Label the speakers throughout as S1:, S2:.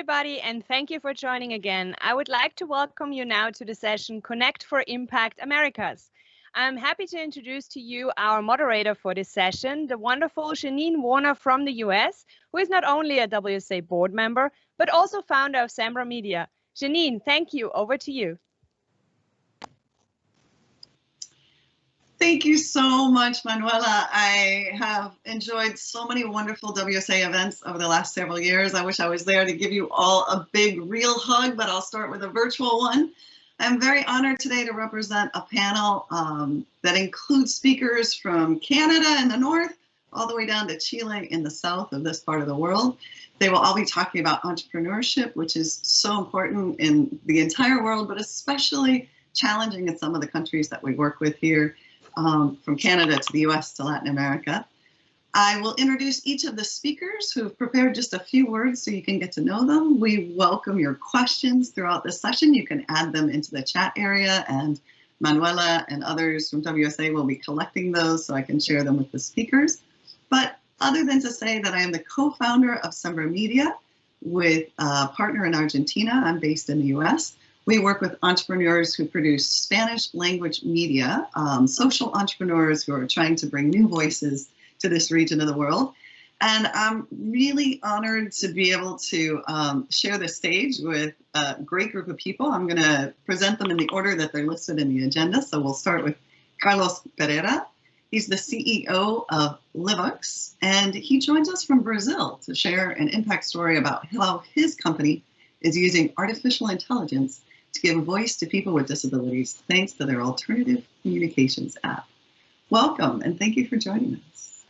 S1: everybody, and thank you for joining again. I would like to welcome you now to the session Connect for Impact Americas. I'm happy to introduce to you our moderator for this session, the wonderful Janine Warner from the US, who is not only a WSA board member, but also founder of SembraMedia. Janine, thank you. Over to you.
S2: Thank you so much, Manuela. I have enjoyed so many wonderful WSA events over the last several years. I wish I was there to give you all a big real hug, but I'll start with a virtual one. I'm very honored today to represent a panel that includes speakers from Canada in the north, all the way down to Chile in the south of this part of the world. They will all be talking about entrepreneurship, which is so important in the entire world, but especially challenging in some of the countries that we work with here. From Canada to the US to Latin America. I will introduce each of the speakers who have prepared just a few words so you can get to know them. We welcome your questions throughout this session. You can add them into the chat area, and Manuela and others from WSA will be collecting those so I can share them with the speakers. But other than to say that I am the co-founder of SembraMedia with a partner in Argentina, I'm based in the US. We work with entrepreneurs who produce Spanish language media, social entrepreneurs who are trying to bring new voices to this region of the world. And I'm really honored to be able to share the stage with a great group of people. I'm going to present them in the order that they're listed in the agenda. So we'll start with Carlos Pereira. He's the CEO of Livox, and he joins us from Brazil to share an impact story about how his company is using artificial intelligence to give voice to people with disabilities, thanks to their alternative communications app. Welcome, and thank you for joining us.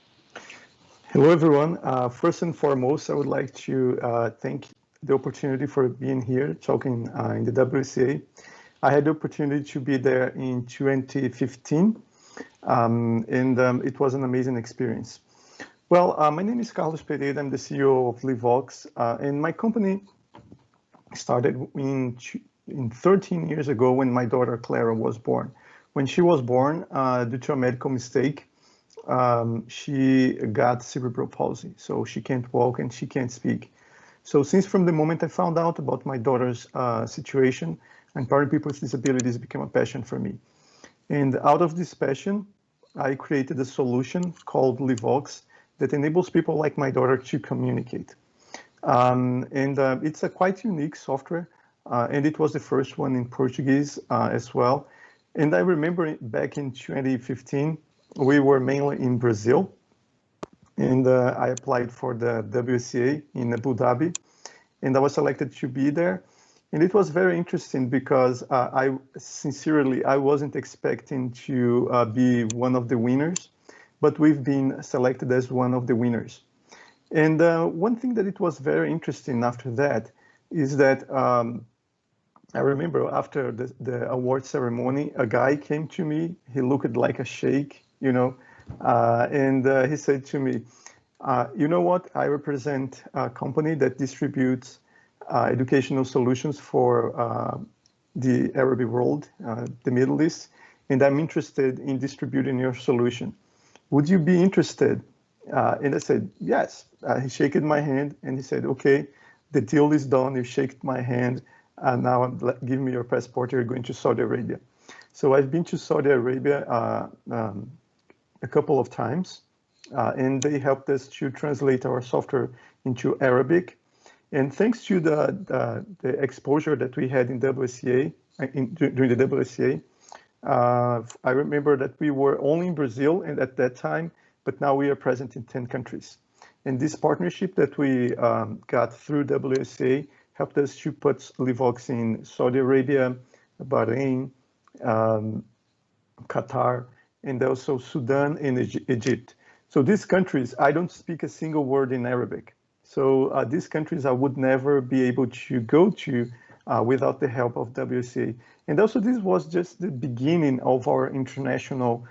S3: Hello, everyone. First and foremost, I would like to thank the opportunity for being here, talking in the WSA. I had the opportunity to be there in 2015, and it was an amazing experience. Well, my name is Carlos Pereira. I'm the CEO of Livox, and my company started in 13 years ago when my daughter Clara was born. When she was born, due to a medical mistake, she got cerebral palsy. So she can't walk and she can't speak. So since from the moment I found out about my daughter's situation, empowering people with disabilities became a passion for me. And out of this passion, I created a solution called Livox that enables people like my daughter to communicate. It's a quite unique software. And it was the first one in Portuguese as well. And I remember back in 2015, we were mainly in Brazil. And I applied for the WSA in Abu Dhabi. And I was selected to be there. And it was very interesting because I wasn't expecting to be one of the winners, but we've been selected as one of the winners. And one thing that it was very interesting after that is that I remember after the award ceremony, a guy came to me. He looked like a sheikh, you know, and he said to me, you know what? I represent a company that distributes educational solutions for the Arab world, the Middle East, and I'm interested in distributing your solution. Would you be interested? And I said, yes. He shook my hand and he said, okay, the deal is done. You shook my hand. Now give me your passport, you're going to Saudi Arabia. So I've been to Saudi Arabia a couple of times, and they helped us to translate our software into Arabic. And thanks to the exposure that we had in WSA, during the WSA, I remember that we were only in Brazil and at that time, but now we are present in 10 countries. And this partnership that we got through WSA helped us to put Livox in Saudi Arabia, Bahrain, Qatar, and also Sudan and Egypt. So these countries, I don't speak a single word in Arabic. So these countries I would never be able to go to without the help of WSA. And also this was just the beginning of our international,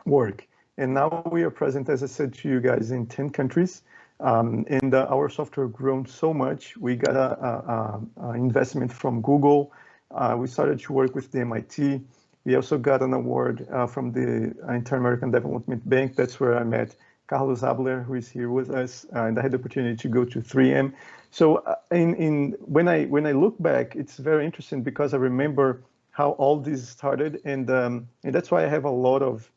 S3: work. And now we are present, as I said to you guys, in 10 countries. And our software grown so much. We got an investment from Google. We started to work with the MIT. We also got an award from the Inter-American Development Bank. That's where I met Carlos Adler, who is here with us, and I had the opportunity to go to 3M. So when I look back, it's very interesting because I remember how all this started, and that's why I have a lot of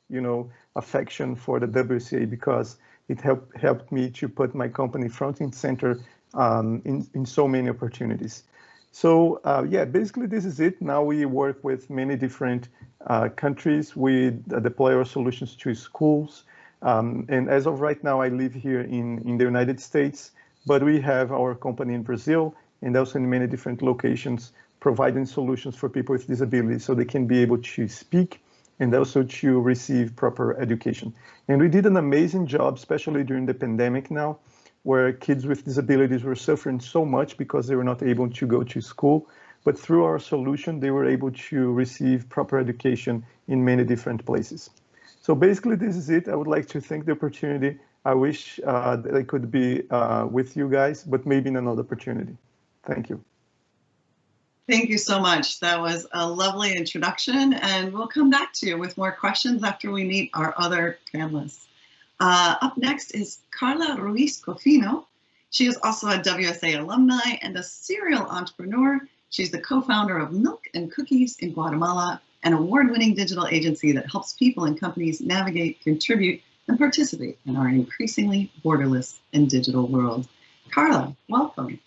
S3: affection for the WSA, because it helped me to put my company front and center in so many opportunities. So yeah, basically this is it. Now we work with many different countries. We deploy our solutions to schools. And as of right now, I live here in the United States, but we have our company in Brazil and also in many different locations, providing solutions for people with disabilities so they can be able to speak and also to receive proper education. And we did an amazing job, especially during the pandemic now, where kids with disabilities were suffering so much because they were not able to go to school. But through our solution, they were able to receive proper education in many different places. So basically, this is it. I would like to thank the opportunity. I wish that I could be with you guys, but maybe in another opportunity. Thank you.
S2: Thank you so much. That was a lovely introduction, and we'll come back to you with more questions after we meet our other panelists. Up next is Karla Ruiz Cofino. She is also a WSA alumni and a serial entrepreneur. She's the co-founder of Milk and Cookies in Guatemala, an award-winning digital agency that helps people and companies navigate, contribute, and participate in our increasingly borderless and digital world. Karla, welcome.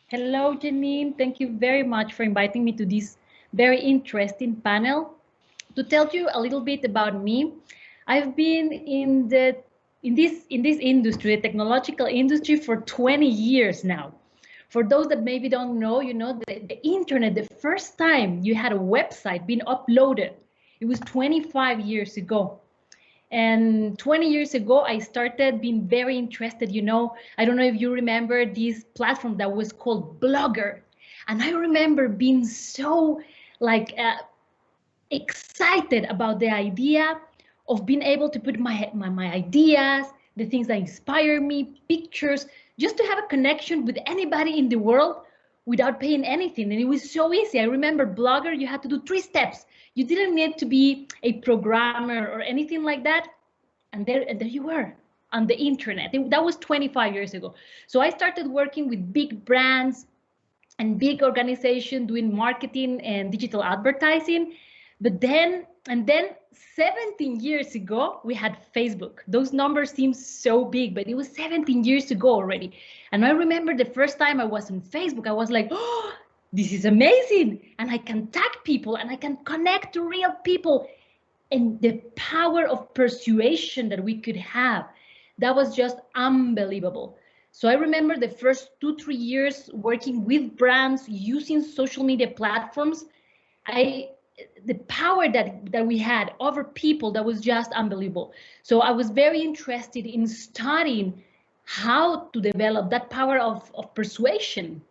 S4: Hello, Janine. Thank you very much for inviting me to this very interesting panel. To tell you a little bit about me, I've been in this industry, the technological industry, for 20 years now. For those that maybe don't know, the internet, the first time you had a website being uploaded, it was 25 years ago. And 20 years ago, I started being very interested. I don't know if you remember this platform that was called Blogger. And I remember being so excited about the idea of being able to put my ideas, the things that inspire me, pictures, just to have a connection with anybody in the world without paying anything. And it was so easy. I remember Blogger, you had to do 3 steps. You didn't need to be a programmer or anything like that. And there you were on the internet. That was 25 years ago. So I started working with big brands and big organizations doing marketing and digital advertising. But then 17 years ago, we had Facebook. Those numbers seem so big, but it was 17 years ago already. And I remember the first time I was on Facebook, I was like, oh, this is amazing. And I can tag people and I can connect to real people. And the power of persuasion that we could have, that was just unbelievable. So I remember the first 2-3 years working with brands using social media platforms. The power that we had over people, that was just unbelievable. So I was very interested in studying how to develop that power of persuasion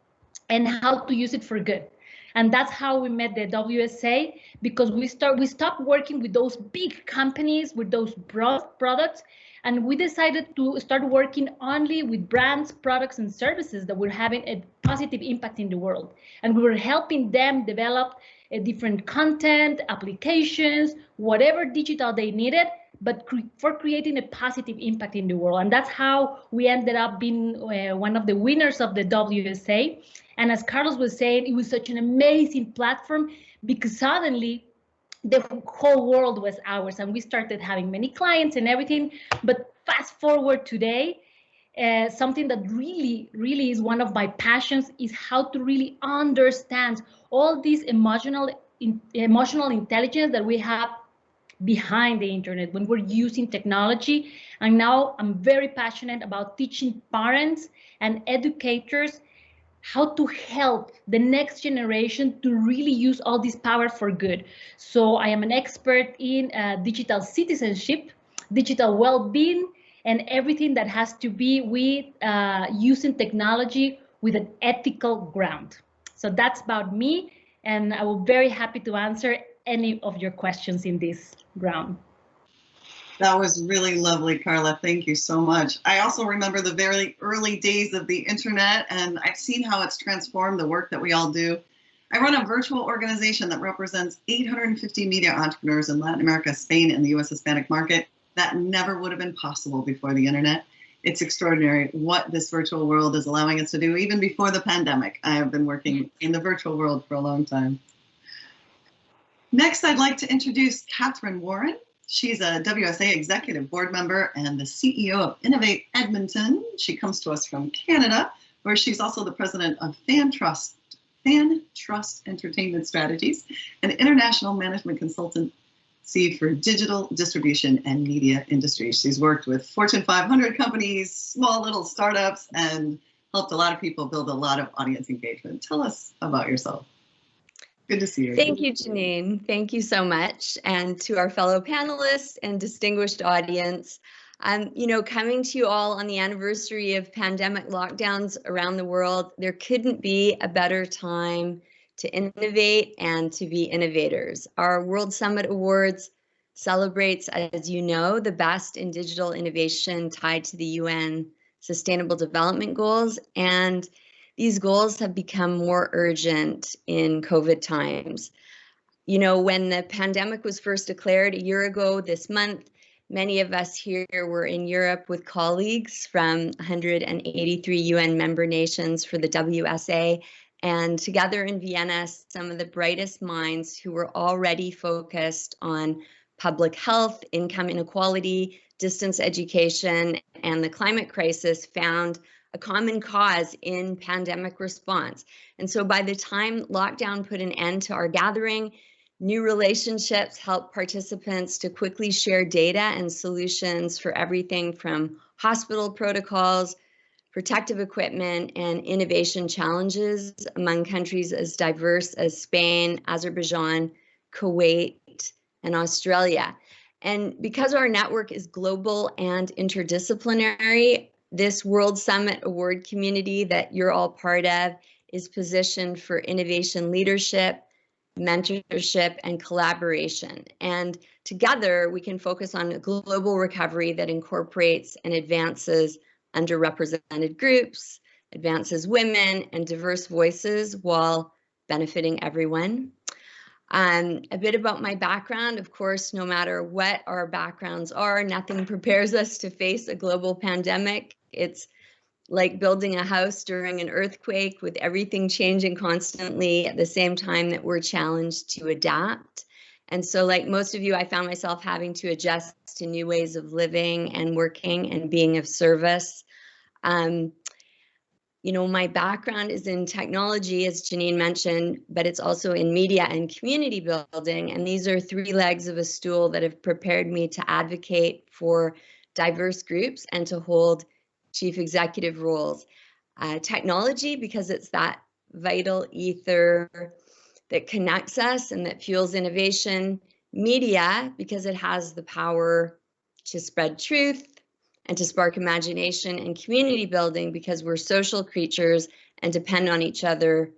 S4: and how to use it for good. And that's how we met the WSA, because we stopped working with those big companies, with those broad products, and we decided to start working only with brands, products, and services that were having a positive impact in the world. And we were helping them develop a different content, applications, whatever digital they needed, but for creating a positive impact in the world. And that's how we ended up being one of the winners of the WSA. And as Carlos was saying, it was such an amazing platform because suddenly the whole world was ours and we started having many clients and everything. But fast forward today, something that really is one of my passions is how to really understand all these emotional intelligence that we have behind the internet when we're using technology. And now I'm very passionate about teaching parents and educators how to help the next generation to really use all this power for good. So I am an expert in digital citizenship, digital well-being, and everything that has to be with using technology with an ethical ground. So that's about me, and I will be very happy to answer any of your questions in this round.
S2: That was really lovely, Karla. Thank you so much. I also remember the very early days of the internet, and I've seen how it's transformed the work that we all do. I run a virtual organization that represents 850 media entrepreneurs in Latin America, Spain, and the US Hispanic market That never would have been possible before the internet. It's extraordinary what this virtual world is allowing us to do, even before the pandemic. I have been working in the virtual world for a long time. Next, I'd like to introduce Janine Warner. She's a WSA executive board member and the CEO of Innovate Edmonton. She comes to us from Canada, where she's also the president of Fan Trust Entertainment Strategies, an international management consultancy for digital distribution and media industries. She's worked with Fortune 500 companies, small little startups, and helped a lot of people build a lot of audience engagement. Tell us about yourself. Good to see you.
S5: Thank you, Janine. Thank you so much. And to our fellow panelists and distinguished audience, coming to you all on the anniversary of pandemic lockdowns around the world, there couldn't be a better time to innovate and to be innovators. Our World Summit Awards celebrates, as you know, the best in digital innovation tied to the UN Sustainable Development Goals. And these goals have become more urgent in COVID times. You know, when the pandemic was first declared a year ago this month, many of us here were in Europe with colleagues from 183 UN member nations for the WSA, and together in Vienna, some of the brightest minds who were already focused on public health, income inequality, distance education, and the climate crisis found a common cause in pandemic response. And so by the time lockdown put an end to our gathering, new relationships helped participants to quickly share data and solutions for everything from hospital protocols, protective equipment, and innovation challenges among countries as diverse as Spain, Azerbaijan, Kuwait, and Australia. And because our network is global and interdisciplinary, this World Summit Award community that you're all part of is positioned for innovation leadership, mentorship, and collaboration. And together we can focus on a global recovery that incorporates and advances underrepresented groups, advances women and diverse voices while benefiting everyone. A bit about my background. Of course, no matter what our backgrounds are, nothing prepares us to face a global pandemic. It's like building a house during an earthquake, with everything changing constantly at the same time that we're challenged to adapt. And so, like most of you, I found myself having to adjust to new ways of living and working and being of service. My background is in technology, as Janine mentioned, but it's also in media and community building. And these are three legs of a stool that have prepared me to advocate for diverse groups and to hold chief executive roles. Technology, because it's that vital ether that connects us and that fuels innovation. Media, because it has the power to spread truth and to spark imagination, and community building, because we're social creatures and depend on each other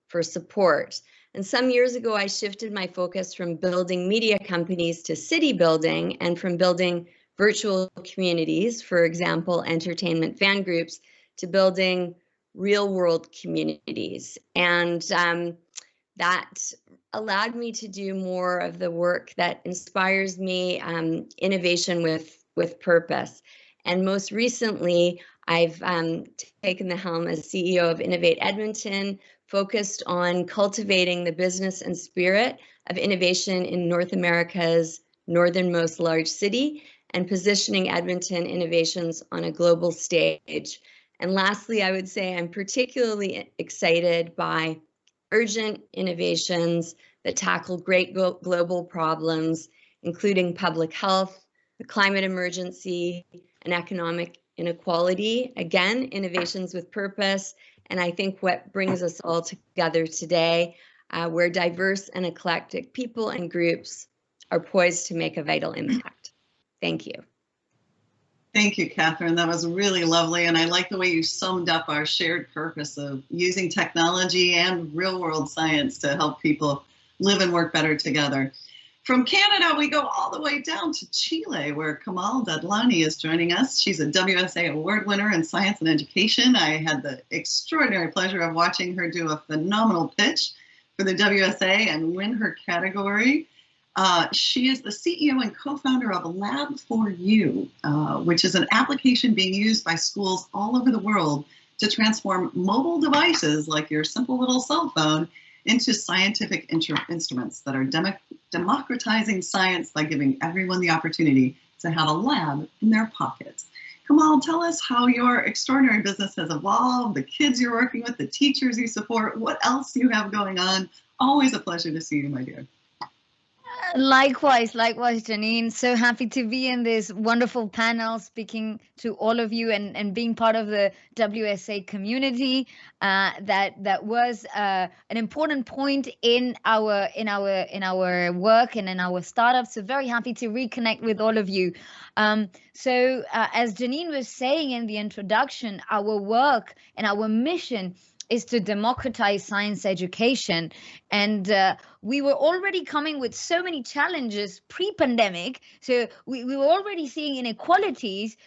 S5: for support. And some years ago, I shifted my focus from building media companies to city building, and from building virtual communities, for example, entertainment fan groups, to building real world communities. And that allowed me to do more of the work that inspires me, innovation with purpose. And most recently, I've taken the helm as CEO of Innovate Edmonton, focused on cultivating the business and spirit of innovation in North America's northernmost large city, and positioning Edmonton innovations on a global stage. And lastly, I would say I'm particularly excited by urgent innovations that tackle great global problems, including public health, the climate emergency, and economic inequality. Again, innovations with purpose. And I think what brings us all together today, where diverse and eclectic people and groups are poised to make a vital impact. Thank you.
S2: Thank you, Catherine. That was really lovely. And I like the way you summed up our shared purpose of using technology and real world science to help people live and work better together. From Canada, we go all the way down to Chile, where Kamal Dadlani is joining us. She's a WSA award winner in science and education. I had the extraordinary pleasure of watching her do a phenomenal pitch for the WSA and win her category. She is the CEO and co-founder of Lab4U, which is an application being used by schools all over the world to transform mobile devices like your simple little cell phone into scientific instruments that are democratizing science by giving everyone the opportunity to have a lab in their pockets. Kamal, tell us how your extraordinary business has evolved, the kids you're working with, the teachers you support, what else you have going on. Always a pleasure to see you, my dear.
S6: Likewise, Janine. So happy to be in this wonderful panel, speaking to all of you and being part of the WSA community. That was an important point in our work and in our startup. So very happy to reconnect with all of you. So as Janine was saying in the introduction, our work and our mission is to democratize science education. And we were already coming with so many challenges pre-pandemic. So we were already seeing inequalities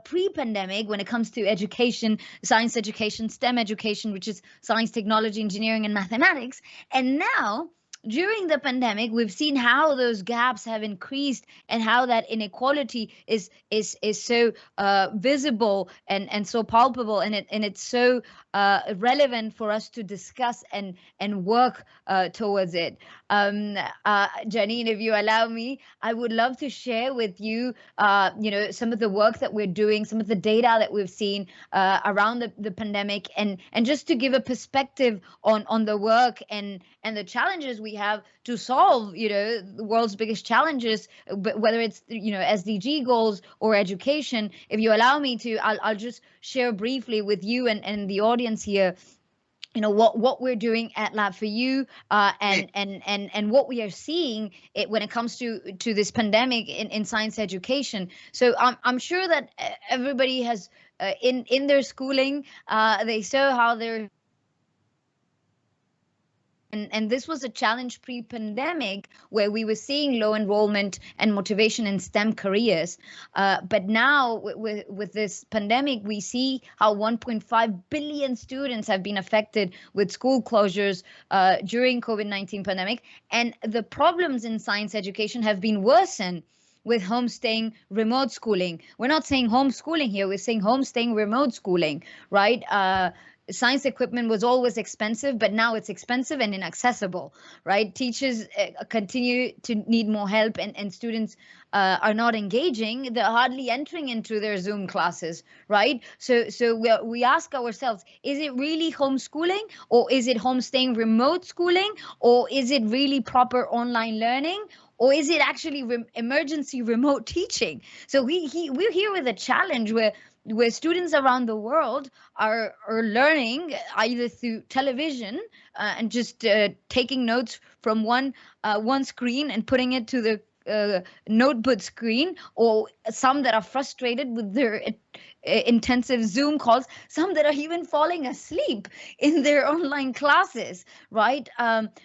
S6: pre-pandemic when it comes to education, science education, STEM education, which is science, technology, engineering, and mathematics. And now, during the pandemic, we've seen how those gaps have increased and how that inequality is so visible and so palpable, and it's so relevant for us to discuss and work towards it. Janine, if you allow me, I would love to share with you, some of the work that we're doing, some of the data that we've seen around the pandemic, and just to give a perspective on the work and the challenges we have to solve, the world's biggest challenges, whether it's, SDG goals or education. If you allow me to, I'll just share briefly with you and the audience here, what we're doing at Lab4U and what we are seeing when it comes to this pandemic in science education. So I'm sure that everybody has in their schooling, they saw how they're and this was a challenge pre-pandemic where we were seeing low enrollment and motivation in STEM careers. But now with this pandemic, we see how 1.5 billion students have been affected with school closures during COVID-19 pandemic. And the problems in science education have been worsened with homestaying, remote schooling. We're not saying homeschooling here, we're saying homestaying, remote schooling, right? Science equipment was always expensive, but now it's expensive and inaccessible, right? Teachers continue to need more help, and students are not engaging. They're hardly entering into their Zoom classes, right? So we ask ourselves, is it really homeschooling, or is it homestaying remote schooling, or is it really proper online learning? Or is it actually emergency remote teaching? So we're here with a challenge where students around the world are learning either through television and just taking notes from one screen and putting it to the notebook screen, or some that are frustrated with their intensive Zoom calls, some that are even falling asleep in their online classes, right?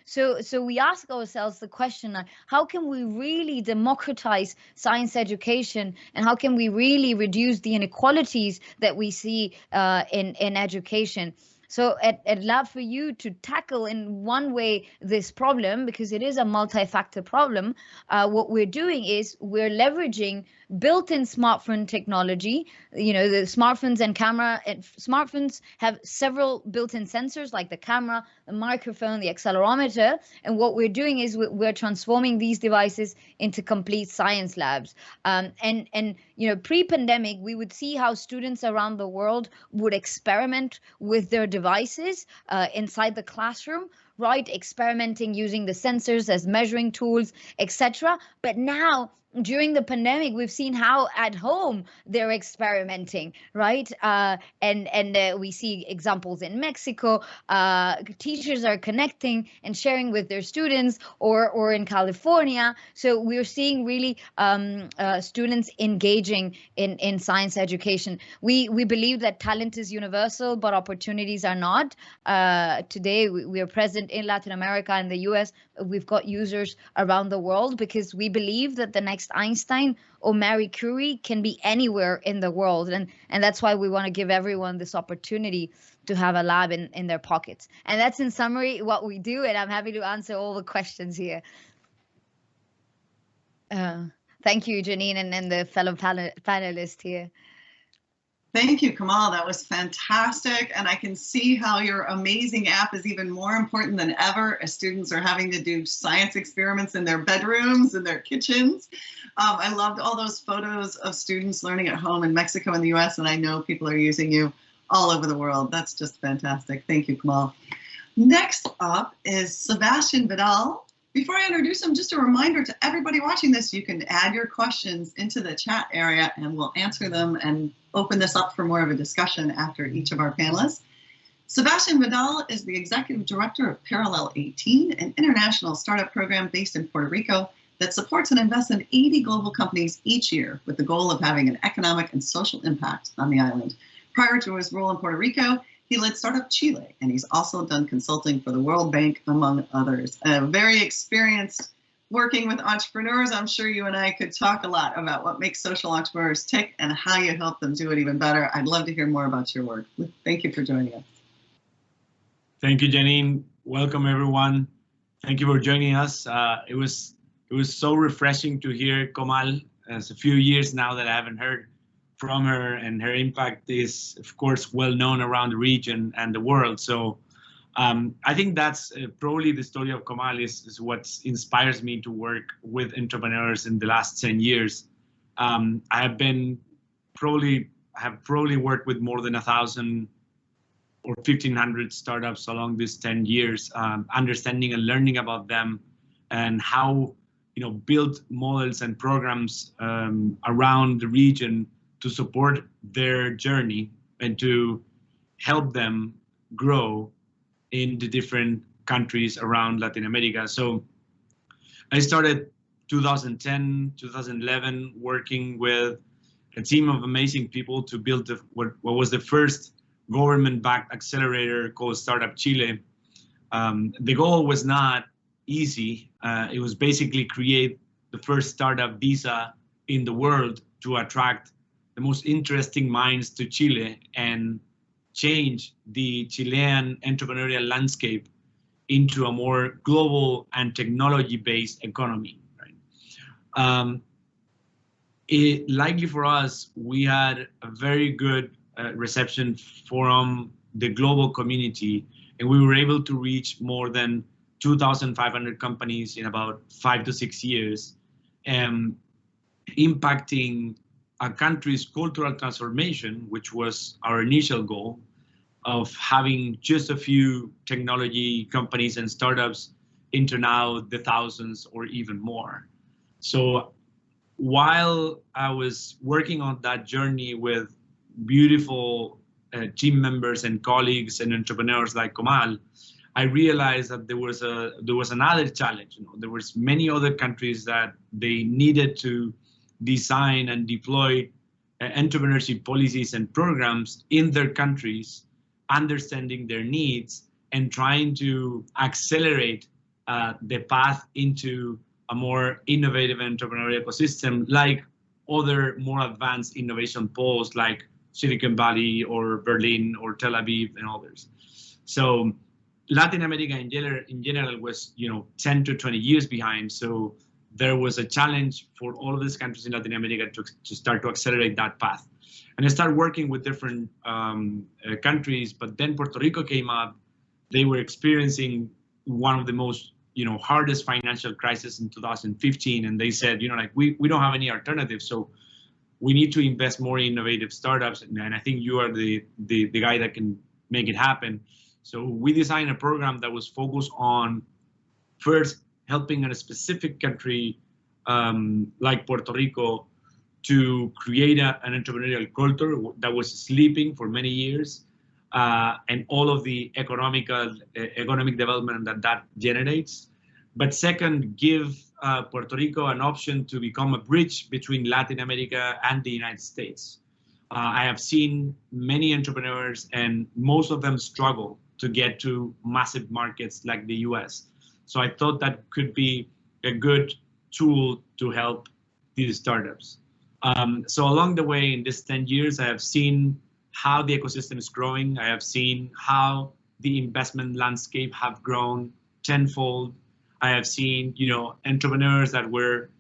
S6: So we ask ourselves the question, how can we really democratize science education, and how can we really reduce the inequalities that we see in education? So at Lab4U, to tackle in one way this problem, because it is a multi-factor problem, what we're doing is we're leveraging built-in smartphone technology. The smartphones and camera. Smartphones have several built-in sensors like the camera, the microphone, the accelerometer. And what we're doing is we're transforming these devices into complete science labs. Pre-pandemic, we would see how students around the world would experiment with their devices inside the classroom, right? Experimenting using the sensors as measuring tools, etc. But now, during the pandemic, we've seen how at home they're experimenting, right? And we see examples in Mexico. Teachers are connecting and sharing with their students, or in California. So we're seeing really students engaging in science education. We believe that talent is universal, but opportunities are not. Today, we are present in Latin America and the US. We've got users around the world because we believe that the next Einstein or Marie Curie can be anywhere in the world. And that's why we want to give everyone this opportunity to have a lab in their pockets. And that's in summary what we do. And I'm happy to answer all the questions here. Thank you, Janine, and the fellow panelists here.
S2: Thank you, Kamal. That was fantastic. And I can see how your amazing app is even more important than ever as students are having to do science experiments in their bedrooms, in their kitchens. I loved all those photos of students learning at home in Mexico and the US, and I know people are using you all over the world. That's just fantastic. Thank you, Kamal. Next up is Sebastian Vidal. Before I introduce him, just a reminder to everybody watching this, you can add your questions into the chat area and we'll answer them and open this up for more of a discussion after each of our panelists. Sebastian Vidal is the Executive Director of Parallel 18, an international startup program based in Puerto Rico that supports and invests in 80 global companies each year with the goal of having an economic and social impact on the island. Prior to his role in Puerto Rico, he led Startup Chile, and he's also done consulting for the World Bank, among others. Very experienced working with entrepreneurs. I'm sure you and I could talk a lot about what makes social entrepreneurs tick and how you help them do it even better. I'd love to hear more about your work. Thank you for joining us.
S7: Thank you, Janine. Welcome, everyone. Thank you for joining us. It was so refreshing to hear Komal. It's a few years now that I haven't heard from her, and her impact is, of course, well known around the region and the world. So I think that's probably the story of Komal is what inspires me to work with entrepreneurs in the last 10 years. I have probably worked with more than 1,000 or 1,500 startups along these 10 years, understanding and learning about them and how, build models and programs around the region to support their journey and to help them grow in the different countries around Latin America. So I started 2010, 2011, working with a team of amazing people to build what was the first government-backed accelerator called Startup Chile. The goal was not easy. It was basically create the first startup visa in the world to attract the most interesting minds to Chile and change the Chilean entrepreneurial landscape into a more global and technology-based economy. Right? Likely for us, we had a very good reception from the global community, and we were able to reach more than 2,500 companies in about 5 to 6 years, impacting a country's cultural transformation, which was our initial goal of having just a few technology companies and startups into now the thousands or even more. So while I was working on that journey with beautiful team members and colleagues and entrepreneurs like Komal, I realized that there was another challenge. There was many other countries that they needed to design and deploy entrepreneurship policies and programs in their countries, understanding their needs and trying to accelerate the path into a more innovative entrepreneurial ecosystem, like other more advanced innovation poles like Silicon Valley or Berlin or Tel Aviv and others. So Latin America in general was 10 to 20 years behind. So there was a challenge for all of these countries in Latin America to start to accelerate that path. And I started working with different countries, but then Puerto Rico came up. They were experiencing one of the most hardest financial crisis in 2015, and they said, we don't have any alternatives, so we need to invest more in innovative startups, and I think you are the guy that can make it happen. So we designed a program that was focused on first helping in a specific country like Puerto Rico to create an entrepreneurial culture that was sleeping for many years, and all of the economic development that generates. But second, give Puerto Rico an option to become a bridge between Latin America and the United States. I have seen many entrepreneurs, and most of them struggle to get to massive markets like the US. So I thought that could be a good tool to help these startups. So along the way, in this 10 years, I have seen how the ecosystem is growing. I have seen how the investment landscape have grown tenfold. I have seen, entrepreneurs that were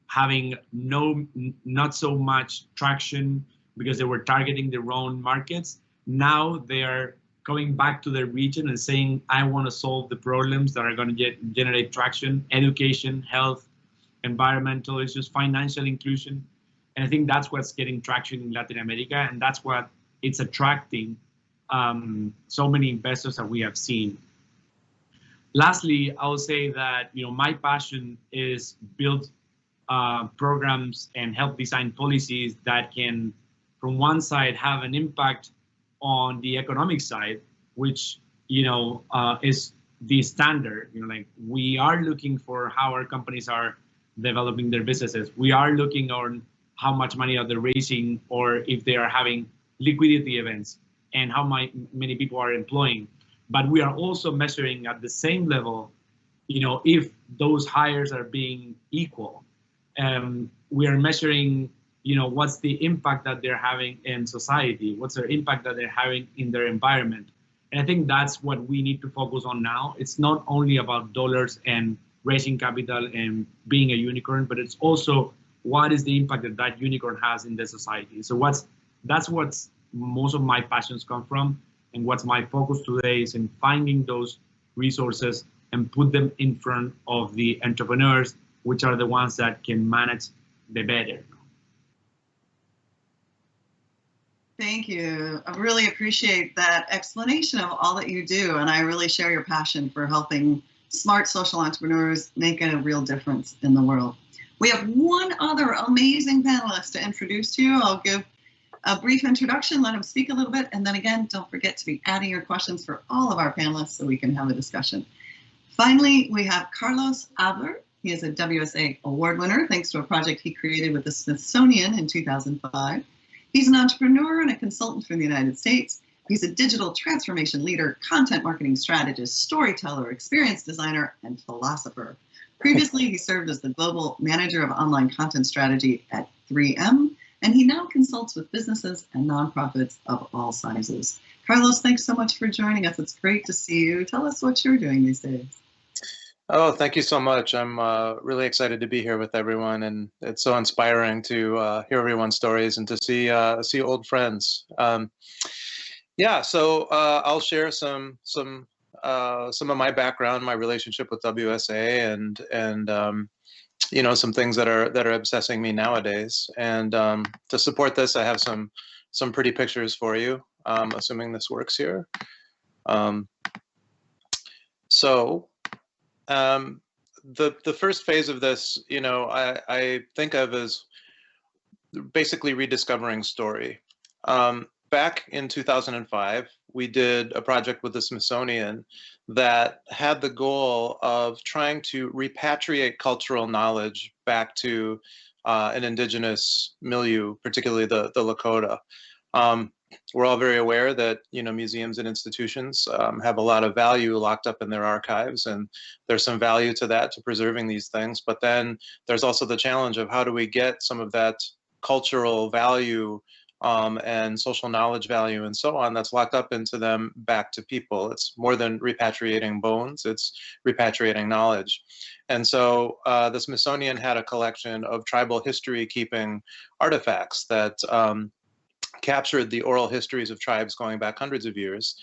S7: having not so much traction because they were targeting their own markets. Now they are coming back to their region and saying, I want to solve the problems that are going to generate traction: education, health, environmental issues, financial inclusion. And I think that's what's getting traction in Latin America, and that's what it's attracting so many investors that we have seen. Lastly, I will say that my passion is build programs and help design policies that can, from one side, have an impact on the economic side, which is the standard. Like, we are looking for how our companies are developing their businesses. We are looking on how much money are they raising, or if they are having liquidity events, and how many people are employing. But we are also measuring at the same level, if those hires are being equal. We are measuring, what's the impact that they're having in society, what's their impact that they're having in their environment. And I think that's what we need to focus on now. It's not only about dollars and raising capital and being a unicorn, but it's also what is the impact that that unicorn has in the society. So that's what's most of my passions come from, and what's my focus today is in finding those resources and put them in front of the entrepreneurs, which are the ones that can manage the better.
S2: Thank you. I really appreciate that explanation of all that you do, and I really share your passion for helping smart social entrepreneurs make a real difference in the world. We have one other amazing panelist to introduce to you. I'll give a brief introduction, let him speak a little bit, and then again, don't forget to be adding your questions for all of our panelists so we can have a discussion. Finally, we have Carlos Adler. He is a WSA award winner thanks to a project he created with the Smithsonian in 2005. He's an entrepreneur and a consultant from the United States. He's a digital transformation leader, content marketing strategist, storyteller, experience designer, and philosopher. Previously, he served as the global manager of online content strategy at 3M, and he now consults with businesses and nonprofits of all sizes. Carlos, thanks so much for joining us. It's great to see you. Tell us what you're doing these days.
S8: Oh, thank you so much. I'm really excited to be here with everyone, and it's so inspiring to hear everyone's stories and to see old friends. Yeah, so I'll share some of my background, my relationship with WSA, and some things that are obsessing me nowadays. And to support this, I have some pretty pictures for you, assuming this works here. The first phase of this, I think of as basically rediscovering story. Back in 2005, we did a project with the Smithsonian that had the goal of trying to repatriate cultural knowledge back to an indigenous milieu, particularly the Lakota. We're all very aware that museums and institutions have a lot of value locked up in their archives, and there's some value to that, to preserving these things. But then there's also the challenge of how do we get some of that cultural value and social knowledge value and so on that's locked up into them back to people. It's more than repatriating bones, it's repatriating knowledge. And so the Smithsonian had a collection of tribal history keeping artifacts that captured the oral histories of tribes going back hundreds of years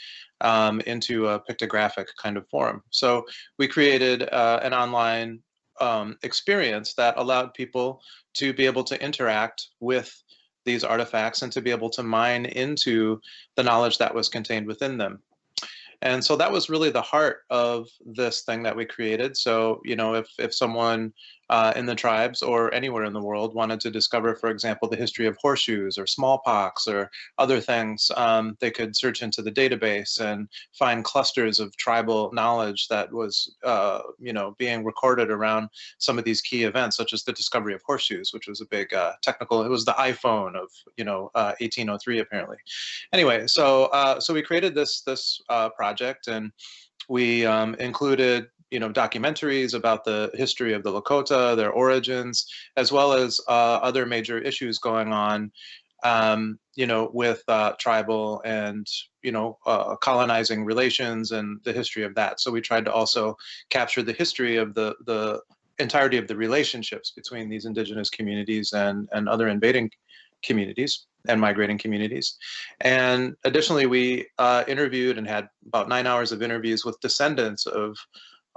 S8: into a pictographic kind of form. So we created an online experience that allowed people to be able to interact with these artifacts and to be able to mine into the knowledge that was contained within them. And so that was really the heart of this thing that we created. So, if someone in the tribes or anywhere in the world wanted to discover, for example, the history of horseshoes or smallpox or other things, they could search into the database and find clusters of tribal knowledge that was, being recorded around some of these key events, such as the discovery of horseshoes, which was a big technical, it was the iPhone of, 1803, apparently. Anyway, so we created this project, and we included documentaries about the history of the Lakota, their origins, as well as other major issues going on, with tribal and, colonizing relations and the history of that. So we tried to also capture the history of the entirety of the relationships between these indigenous communities and other invading communities and migrating communities. And additionally, we interviewed and had about 9 hours of interviews with descendants of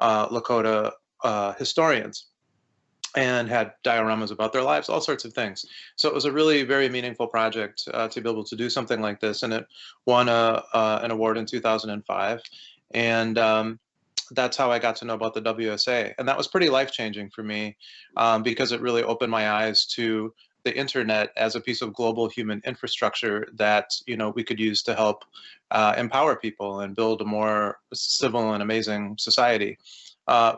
S8: Lakota historians, and had dioramas about their lives, all sorts of things. So it was a really very meaningful project to be able to do something like this, and it won an award in 2005. And that's how I got to know about the WSA. And that was pretty life-changing for me because it really opened my eyes to the internet as a piece of global human infrastructure that, you know, we could use to help empower people and build a more civil and amazing society.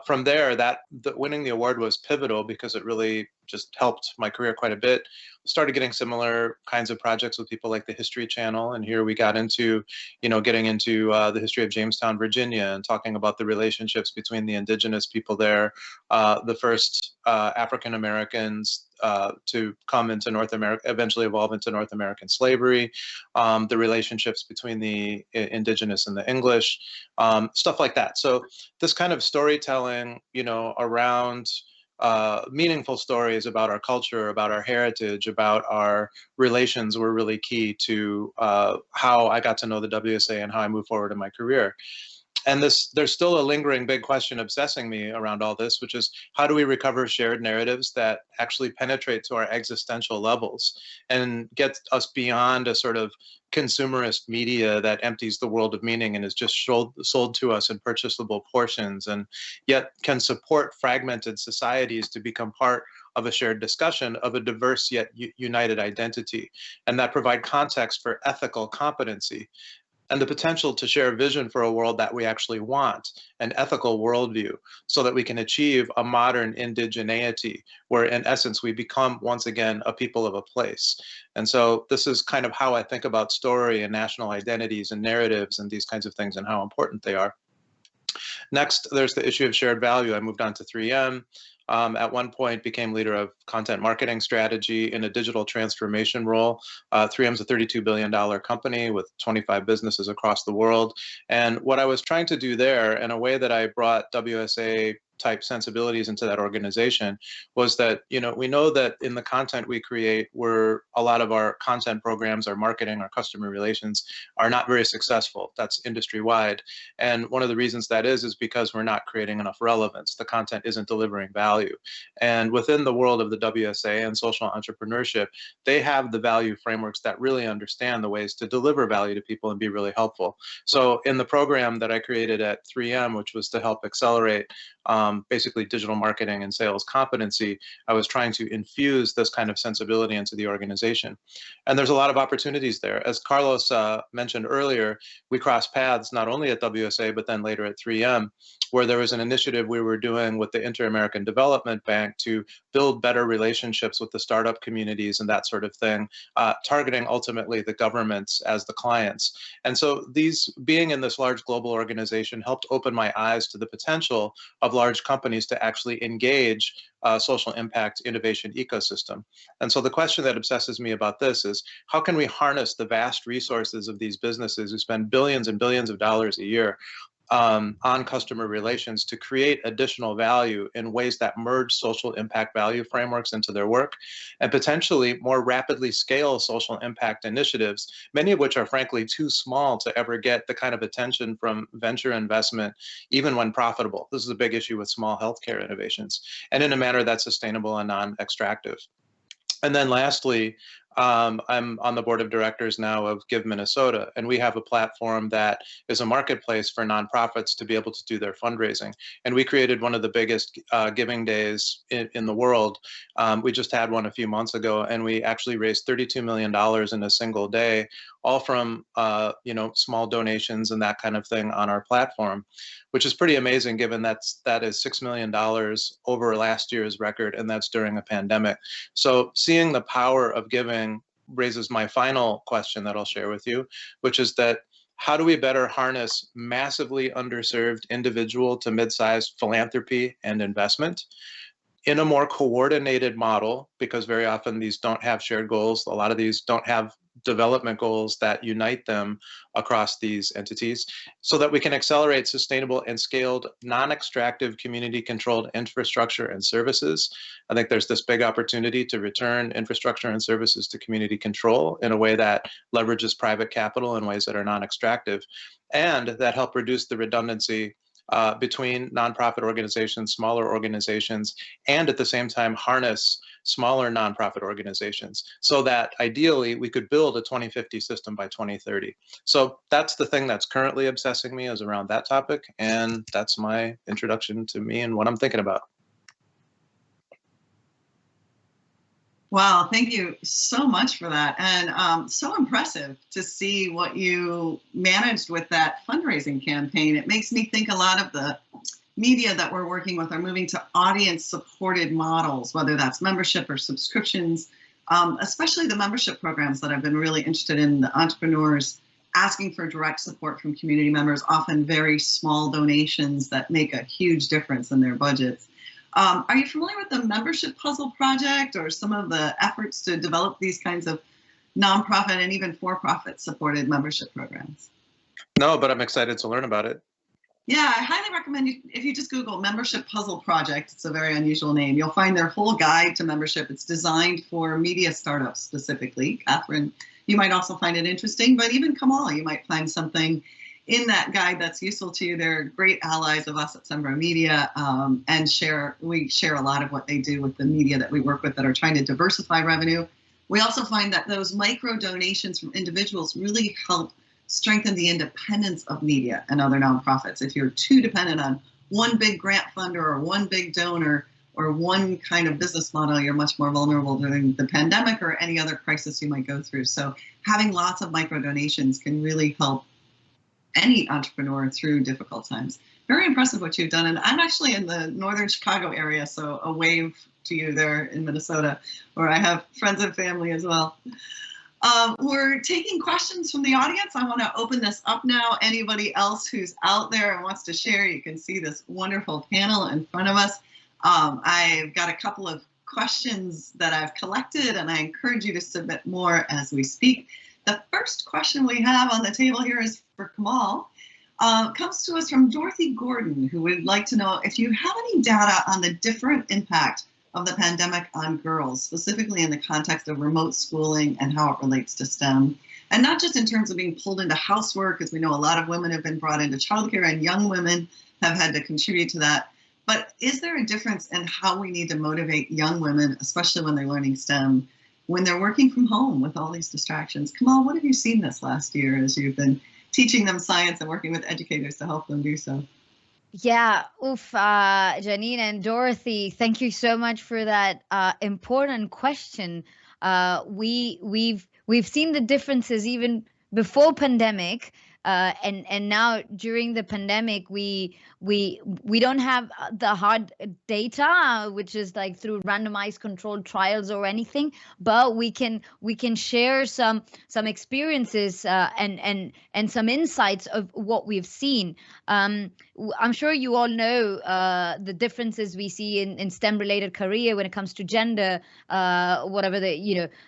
S8: From there, winning the award was pivotal because it really just helped my career quite a bit. Started getting similar kinds of projects with people like the History Channel, and here we got into, you know, getting into the history of Jamestown, Virginia, and talking about the relationships between the indigenous people there, the first African Americans to come into North America, eventually evolve into North American slavery, the relationships between the indigenous and the English, stuff like that. So this kind of storytelling, you know, around meaningful stories about our culture, about our heritage, about our relations were really key to how I got to know the WSA and how I moved forward in my career. And there's still a lingering big question obsessing me around all this, which is how do we recover shared narratives that actually penetrate to our existential levels and get us beyond a sort of consumerist media that empties the world of meaning and is just sold to us in purchasable portions, and yet can support fragmented societies to become part of a shared discussion of a diverse yet united identity, and that provide context for ethical competency and the potential to share a vision for a world that we actually want, an ethical worldview, so that we can achieve a modern indigeneity, where in essence we become once again a people of a place. And so this is kind of how I think about story and national identities and narratives and these kinds of things and how important they are. Next, there's the issue of shared value. I moved on to 3M. At one point became leader of content marketing strategy in a digital transformation role. 3M is a $32 billion company with 25 businesses across the world. And what I was trying to do there, in a way that I brought WSA type sensibilities into that organization, was that, you know, we know that in the content we create, where a lot of our content programs, our marketing, our customer relations are not very successful. That's industry wide. And one of the reasons that is because we're not creating enough relevance. The content isn't delivering value. And within the world of the WSA and social entrepreneurship, they have the value frameworks that really understand the ways to deliver value to people and be really helpful. So in the program that I created at 3M, which was to help accelerate basically digital marketing and sales competency, I was trying to infuse this kind of sensibility into the organization. And there's a lot of opportunities there. As Carlos mentioned earlier, we crossed paths not only at WSA, but then later at 3M, where there was an initiative we were doing with the Inter-American Development Bank to build better relationships with the startup communities and that sort of thing, targeting ultimately the governments as the clients. And so being in this large global organization helped open my eyes to the potential of large companies to actually engage social impact innovation ecosystem. And so the question that obsesses me about this is, how can we harness the vast resources of these businesses who spend billions and billions of dollars a year on customer relations to create additional value in ways that merge social impact value frameworks into their work, and potentially more rapidly scale social impact initiatives, many of which are frankly too small to ever get the kind of attention from venture investment, even when profitable. This is a big issue with small healthcare innovations, and in a manner that's sustainable and non-extractive. And then lastly, I'm on the board of directors now of Give Minnesota, and we have a platform that is a marketplace for nonprofits to be able to do their fundraising. And we created one of the biggest giving days in the world. We just had one a few months ago, and we actually raised $32 million in a single day, all from small donations and that kind of thing on our platform, which is pretty amazing given that is $6 million over last year's record, and that's during a pandemic. So seeing the power of giving raises my final question that I'll share with you, which is that how do we better harness massively underserved individual to mid-sized philanthropy and investment in a more coordinated model, because very often these don't have shared goals. A lot of these don't have development goals that unite them across these entities so that we can accelerate sustainable and scaled non-extractive community-controlled infrastructure and services. I think there's this big opportunity to return infrastructure and services to community control in a way that leverages private capital in ways that are non-extractive and that help reduce the redundancy between nonprofit organizations, smaller organizations, and at the same time harness smaller nonprofit organizations so that ideally we could build a 2050 system by 2030. So that's the thing that's currently obsessing me, is around that topic. And that's my introduction to me and what I'm thinking about.
S2: Wow, thank you so much for that. And so impressive to see what you managed with that fundraising campaign. It makes me think a lot of the media that we're working with are moving to audience-supported models, whether that's membership or subscriptions, especially the membership programs that I've been really interested in, the entrepreneurs asking for direct support from community members, often very small donations that make a huge difference in their budgets. Are you familiar with the Membership Puzzle Project or some of the efforts to develop these kinds of nonprofit and even for-profit supported membership programs?
S8: No, but I'm excited to learn about it.
S2: Yeah, I highly recommend you, if you just Google Membership Puzzle Project, it's a very unusual name, you'll find their whole guide to membership. It's designed for media startups specifically. Catherine, you might also find it interesting, but even Kamal, you might find something in that guide that's useful to you. They're great allies of us at SembraMedia, and we share a lot of what they do with the media that we work with that are trying to diversify revenue. We also find that those micro donations from individuals really help strengthen the independence of media and other nonprofits. If you're too dependent on one big grant funder or one big donor or one kind of business model, you're much more vulnerable during the pandemic or any other crisis you might go through. So having lots of micro donations can really help any entrepreneur through difficult times. Very impressive what you've done. And I'm actually in the northern Chicago area, so a wave to you there in Minnesota, where I have friends and family as well. We're taking questions from the audience. I want to open this up now. Anybody else who's out there and wants to share, you can see this wonderful panel in front of us. I've got a couple of questions that I've collected, and I encourage you to submit more as we speak. The first question we have on the table here is for Kamal. Comes to us from Dorothy Gordon, who would like to know if you have any data on the different impact of the pandemic on girls, specifically in the context of remote schooling and how it relates to STEM. And not just in terms of being pulled into housework, as we know a lot of women have been brought into childcare and young women have had to contribute to that. But is there a difference in how we need to motivate young women, especially when they're learning STEM, when they're working from home with all these distractions? Kamal, what have you seen this last year as you've been teaching them science and working with educators to help them do so?
S6: Yeah, Janine and Dorothy, thank you so much for that important question. We've seen the differences even before pandemic, and now during the pandemic, we don't have the hard data, which is like through randomized controlled trials or anything, but we can share some experiences and some insights of what we've seen. I'm sure you all know the differences we see in STEM-related career when it comes to gender. Whatever the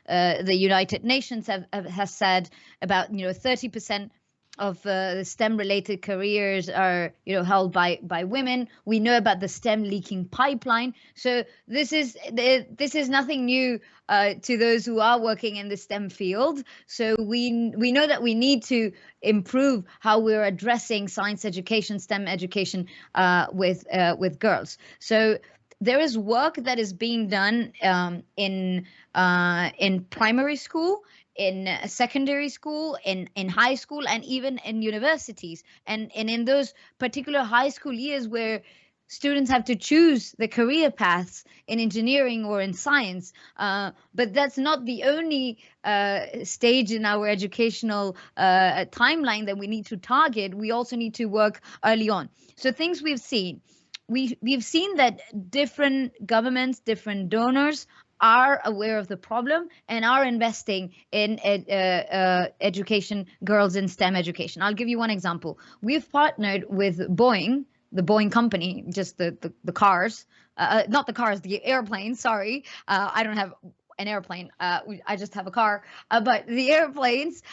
S6: United Nations has said about 30% of the STEM-related careers are held by women. We know about the STEM leaking pipeline. So this is nothing new to those who are working in the STEM field. So we know that we need to improve how we're addressing science education, STEM education with girls. So there is work that is being done in primary school, in secondary school, in high school, and even in universities. And in those particular high school years where students have to choose the career paths in engineering or in science. But that's not the only stage in our educational timeline that we need to target. We also need to work early on. So things we've seen. We've seen that different governments, different donors are aware of the problem and are investing in education, girls in STEM education. I'll give you one example. We've partnered with Boeing, the Boeing company, just the cars, not the cars, the airplanes, sorry. I don't have an airplane. I just have a car, but the airplanes,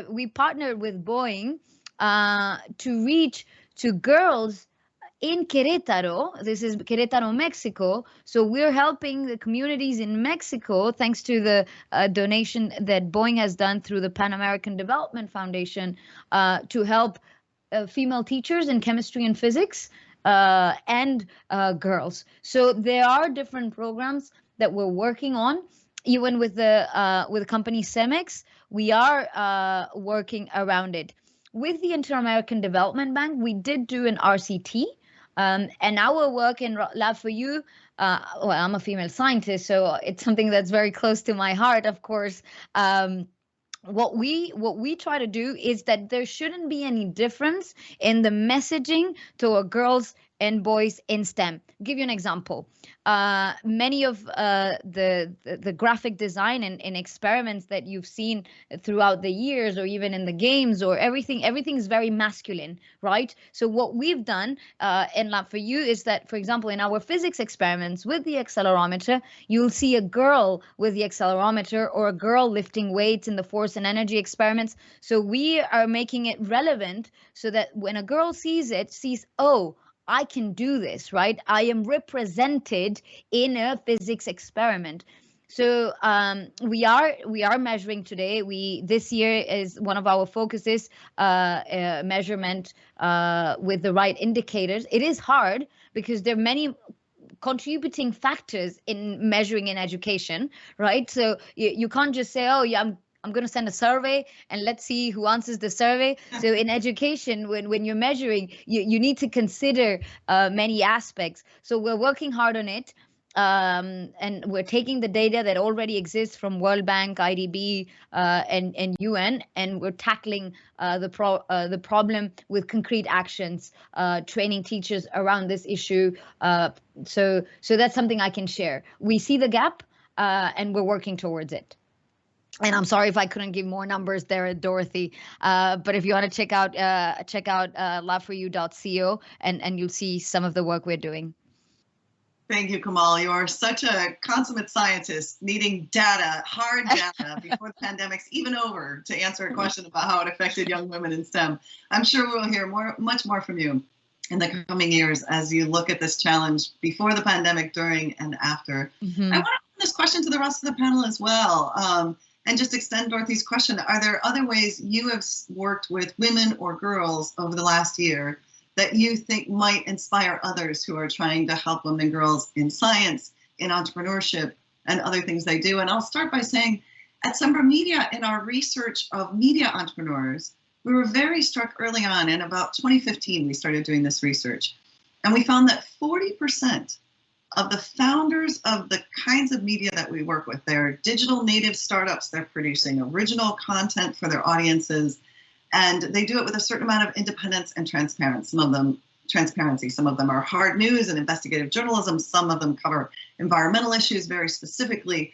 S6: we partnered with Boeing to reach to girls in Querétaro. This is Querétaro, Mexico. So we're helping the communities in Mexico, thanks to the donation that Boeing has done through the Pan American Development Foundation, to help female teachers in chemistry and physics and girls. So there are different programs that we're working on. Even with the company Cemex, we are working around it. With the Inter-American Development Bank, we did do an RCT. And our work in Lab4U, well, I'm a female scientist, so it's something that's very close to my heart, of course. What we try to do is that there shouldn't be any difference in the messaging to girls and boys in STEM. I'll give you an example. Many of the graphic design and experiments that you've seen throughout the years, or even in the games, or everything's very masculine, right? So what we've done in Lab4U is that, for example, in our physics experiments with the accelerometer, you'll see a girl with the accelerometer or a girl lifting weights in the force and energy experiments. So we are making it relevant so that when a girl sees it, sees, oh, I can do this, right? I am represented in a physics experiment. So we are measuring today. This year is one of our focuses, measurement with the right indicators. It is hard because there are many contributing factors in measuring in education, right? So you can't just say, oh, yeah, I'm going to send a survey and let's see who answers the survey. So in education, when you're measuring, you need to consider many aspects. So we're working hard on it. And we're taking the data that already exists from World Bank, IDB, and UN, and we're tackling the problem with concrete actions, training teachers around this issue. So that's something I can share. We see the gap, and we're working towards it. And I'm sorry if I couldn't give more numbers there, Dorothy. But if you want to check out lab4u.co, and you'll see some of the work we're doing.
S2: Thank you, Kamal. You are such a consummate scientist, needing data, hard data, before the pandemic's even over, to answer a question about how it affected young women in STEM. I'm sure we'll hear much more from you in the coming years as you look at this challenge before the pandemic, during, and after. I want to put this question to the rest of the panel as well. And just extend Dorothy's question. Are there other ways you have worked with women or girls over the last year that you think might inspire others who are trying to help women and girls in science, in entrepreneurship, and other things they do? And I'll start by saying, at SembraMedia, in our research of media entrepreneurs, we were very struck early on. In about 2015, we started doing this research. And we found that 40% of the founders of the kinds of media that we work with, they're digital native startups. They're producing original content for their audiences, and they do it with a certain amount of independence and transparency. Some of them are hard news and investigative journalism. Some of them cover environmental issues very specifically.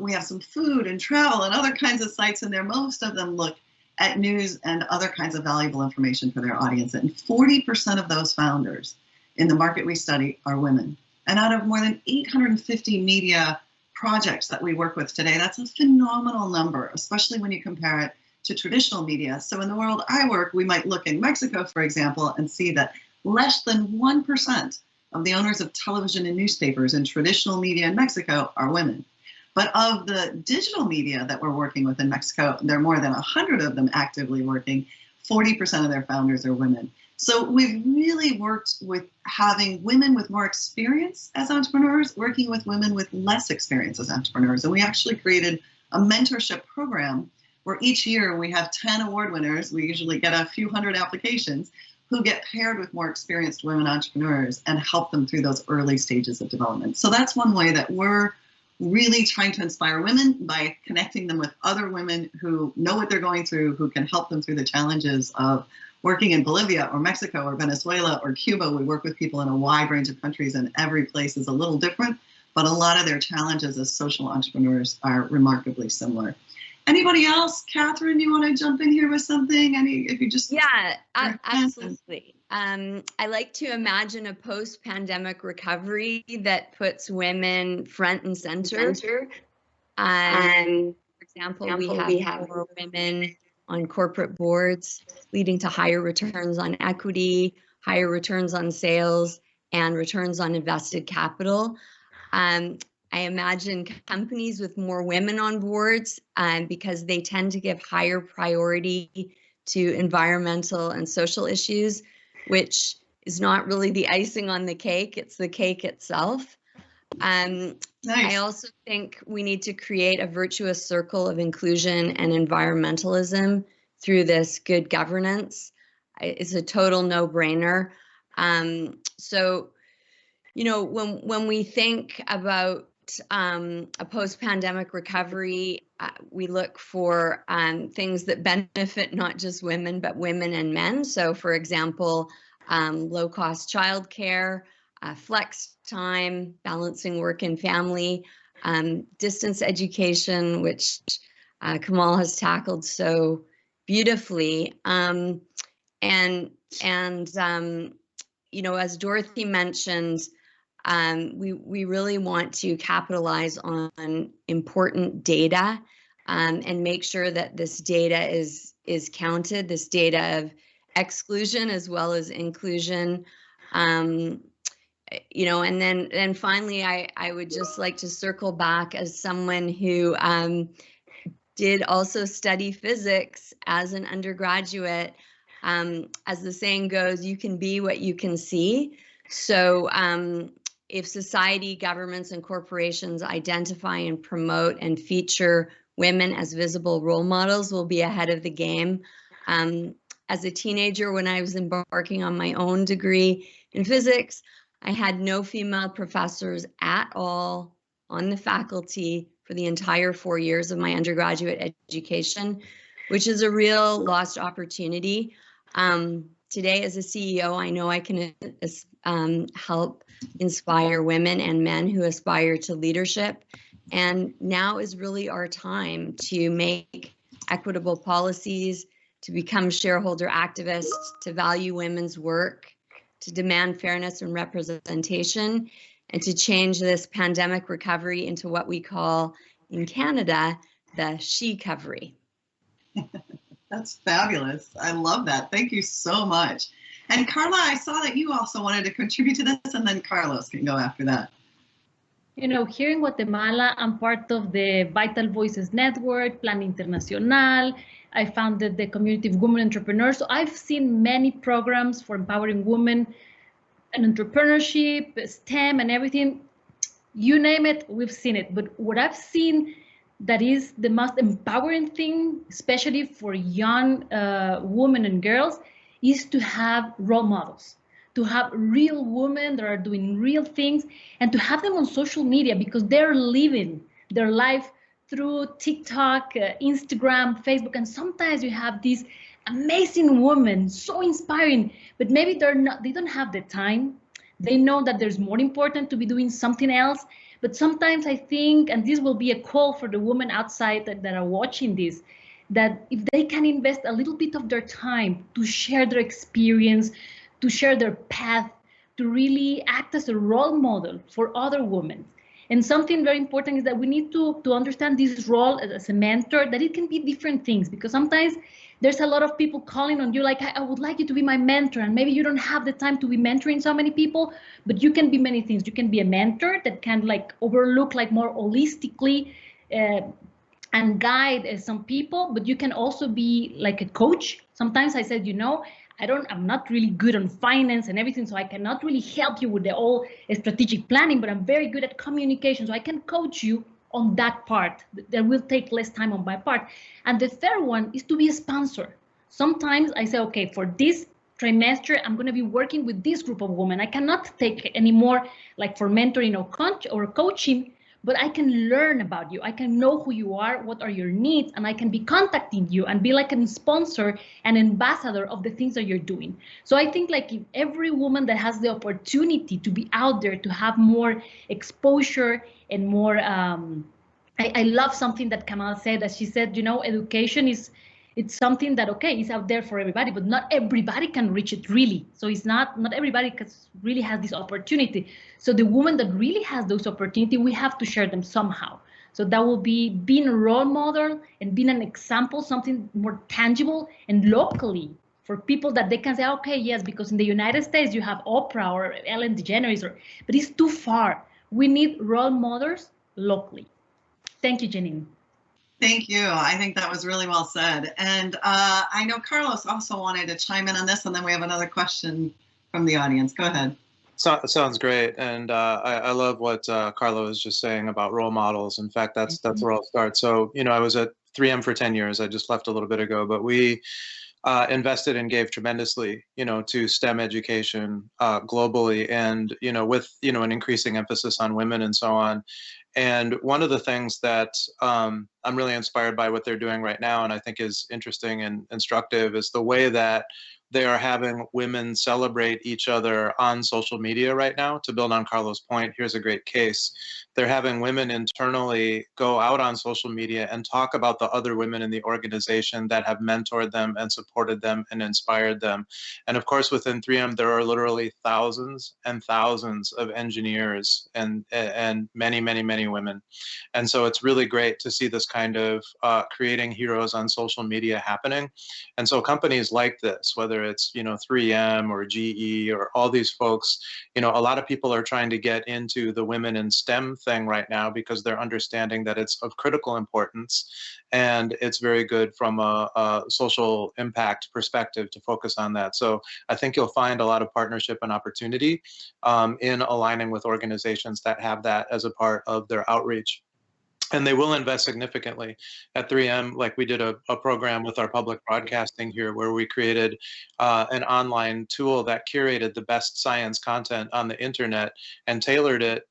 S2: We have some food and travel and other kinds of sites in there. Most of them look at news and other kinds of valuable information for their audience. And 40% of those founders in the market we study are women. And out of more than 850 media projects that we work with today, that's a phenomenal number, especially when you compare it to traditional media. So in the world I work, we might look in Mexico, for example, and see that less than 1% of the owners of television and newspapers in traditional media in Mexico are women. But of the digital media that we're working with in Mexico, there are more than 100 of them actively working. 40% of their founders are women. So we've really worked with having women with more experience as entrepreneurs, working with women with less experience as entrepreneurs. And we actually created a mentorship program where each year we have 10 award winners. We usually get a few hundred applications who get paired with more experienced women entrepreneurs and help them through those early stages of development. So that's one way that we're really trying to inspire women, by connecting them with other women who know what they're going through, who can help them through the challenges of working in Bolivia or Mexico or Venezuela or Cuba. We work with people in a wide range of countries, and every place is a little different, but a lot of their challenges as social entrepreneurs are remarkably similar. Anybody else? Catherine, you want to jump in here with something? If you just...
S5: Yeah, absolutely. I like to imagine a post-pandemic recovery that puts women front and center. For example, we have more women on corporate boards, leading to higher returns on equity, higher returns on sales, and returns on invested capital. I imagine companies with more women on boards, because they tend to give higher priority to environmental and social issues, which is not really the icing on the cake, it's the cake itself. Nice. I also think we need to create a virtuous circle of inclusion and environmentalism through this good governance. It's a total no-brainer. So, you know, when we think about a post-pandemic recovery, we look for things that benefit not just women, but women and men. So, for example, low-cost childcare, flex time, balancing work and family, distance education, which Kamal has tackled so beautifully, and you know, as Dorothy mentioned, we really want to capitalize on important data and make sure that this data is counted, this data of exclusion as well as inclusion. You know, and then finally, I would just like to circle back as someone who did also study physics as an undergraduate. As the saying goes, you can be what you can see. So if society, governments, and corporations identify and promote and feature women as visible role models, we'll be ahead of the game. As a teenager, when I was embarking on my own degree in physics, I had no female professors at all on the faculty for the entire 4 years of my undergraduate education, which is a real lost opportunity. Today, as a CEO, I know I can help inspire women and men who aspire to leadership. And now is really our time to make equitable policies, to become shareholder activists, to value women's work, to demand fairness and representation, and to change this pandemic recovery into what we call in Canada, the she-covery.
S2: That's fabulous. I love that. Thank you so much. And Karla, I saw that you also wanted to contribute to this, and then Carlos can go after that.
S4: You know, here in Guatemala, I'm part of the Vital Voices Network, Plan Internacional. I founded the Community of Women Entrepreneurs. So I've seen many programs for empowering women and entrepreneurship, STEM and everything. You name it, we've seen it. But what I've seen that is the most empowering thing, especially for young women and girls, is to have role models, to have real women that are doing real things, and to have them on social media because they're living their life through TikTok, Instagram, Facebook, and sometimes you have these amazing women, so inspiring, but maybe they don't have the time. They know that there's more important to be doing something else. But sometimes I think, and this will be a call for the women outside that are watching this, that if they can invest a little bit of their time to share their experience, to share their path, to really act as a role model for other women. And something very important is that we need to understand this role as a mentor, that it can be different things, because sometimes there's a lot of people calling on you like, I would like you to be my mentor, and maybe you don't have the time to be mentoring so many people, but you can be many things. You can be a mentor that can like overlook like more holistically and guide some people, but you can also be like a coach. Sometimes I said, you know, I'm not really good on finance and everything, so I cannot really help you with the whole strategic planning, but I'm very good at communication, so I can coach you on that part. That will take less time on my part. And the third one is to be a sponsor. Sometimes I say, okay, for this trimester, I'm going to be working with this group of women. I cannot take any more like for mentoring or coaching, but I can learn about you. I can know who you are, what are your needs, and I can be contacting you and be like a sponsor and ambassador of the things that you're doing. So I think like if every woman that has the opportunity to be out there, to have more exposure and more, I love something that Kamal said, that she said, you know, education it's something that, okay, it's out there for everybody, but not everybody can reach it really. So it's not everybody really has this opportunity. So the woman that really has those opportunities, we have to share them somehow. So that will be being a role model and being an example, something more tangible and locally for people that they can say, okay, yes, because in the United States you have Oprah or Ellen DeGeneres, but it's too far. We need role models locally. Thank you, Janine.
S2: Thank you. I think that was really well said. And I know Carlos also wanted to chime in on this, and then we have another question from the audience. Go ahead.
S8: Sounds great, and I love what Karla was just saying about role models. In fact, that's where I'll start. So, you know, I was at 3M for 10 years. I just left a little bit ago, but we invested and gave tremendously, you know, to STEM education globally, and you know, with an increasing emphasis on women and so on. And one of the things that I'm really inspired by what they're doing right now, and I think is interesting and instructive, is the way that they are having women celebrate each other on social media right now. To build on Carlos' point, here's a great case. They're having women internally go out on social media and talk about the other women in the organization that have mentored them and supported them and inspired them. And of course, within 3M, there are literally thousands and thousands of engineers and many, many, many women. And so it's really great to see this kind of creating heroes on social media happening. And so companies like this, whether it's 3M or GE or all these folks, a lot of people are trying to get into the women in STEM thing right now because they're understanding that it's of critical importance, and it's very good from a social impact perspective to focus on that. So I think you'll find a lot of partnership and opportunity in aligning with organizations that have that as a part of their outreach. And they will invest significantly at 3M. Like we did a program with our public broadcasting here where we created an online tool that curated the best science content on the internet and tailored it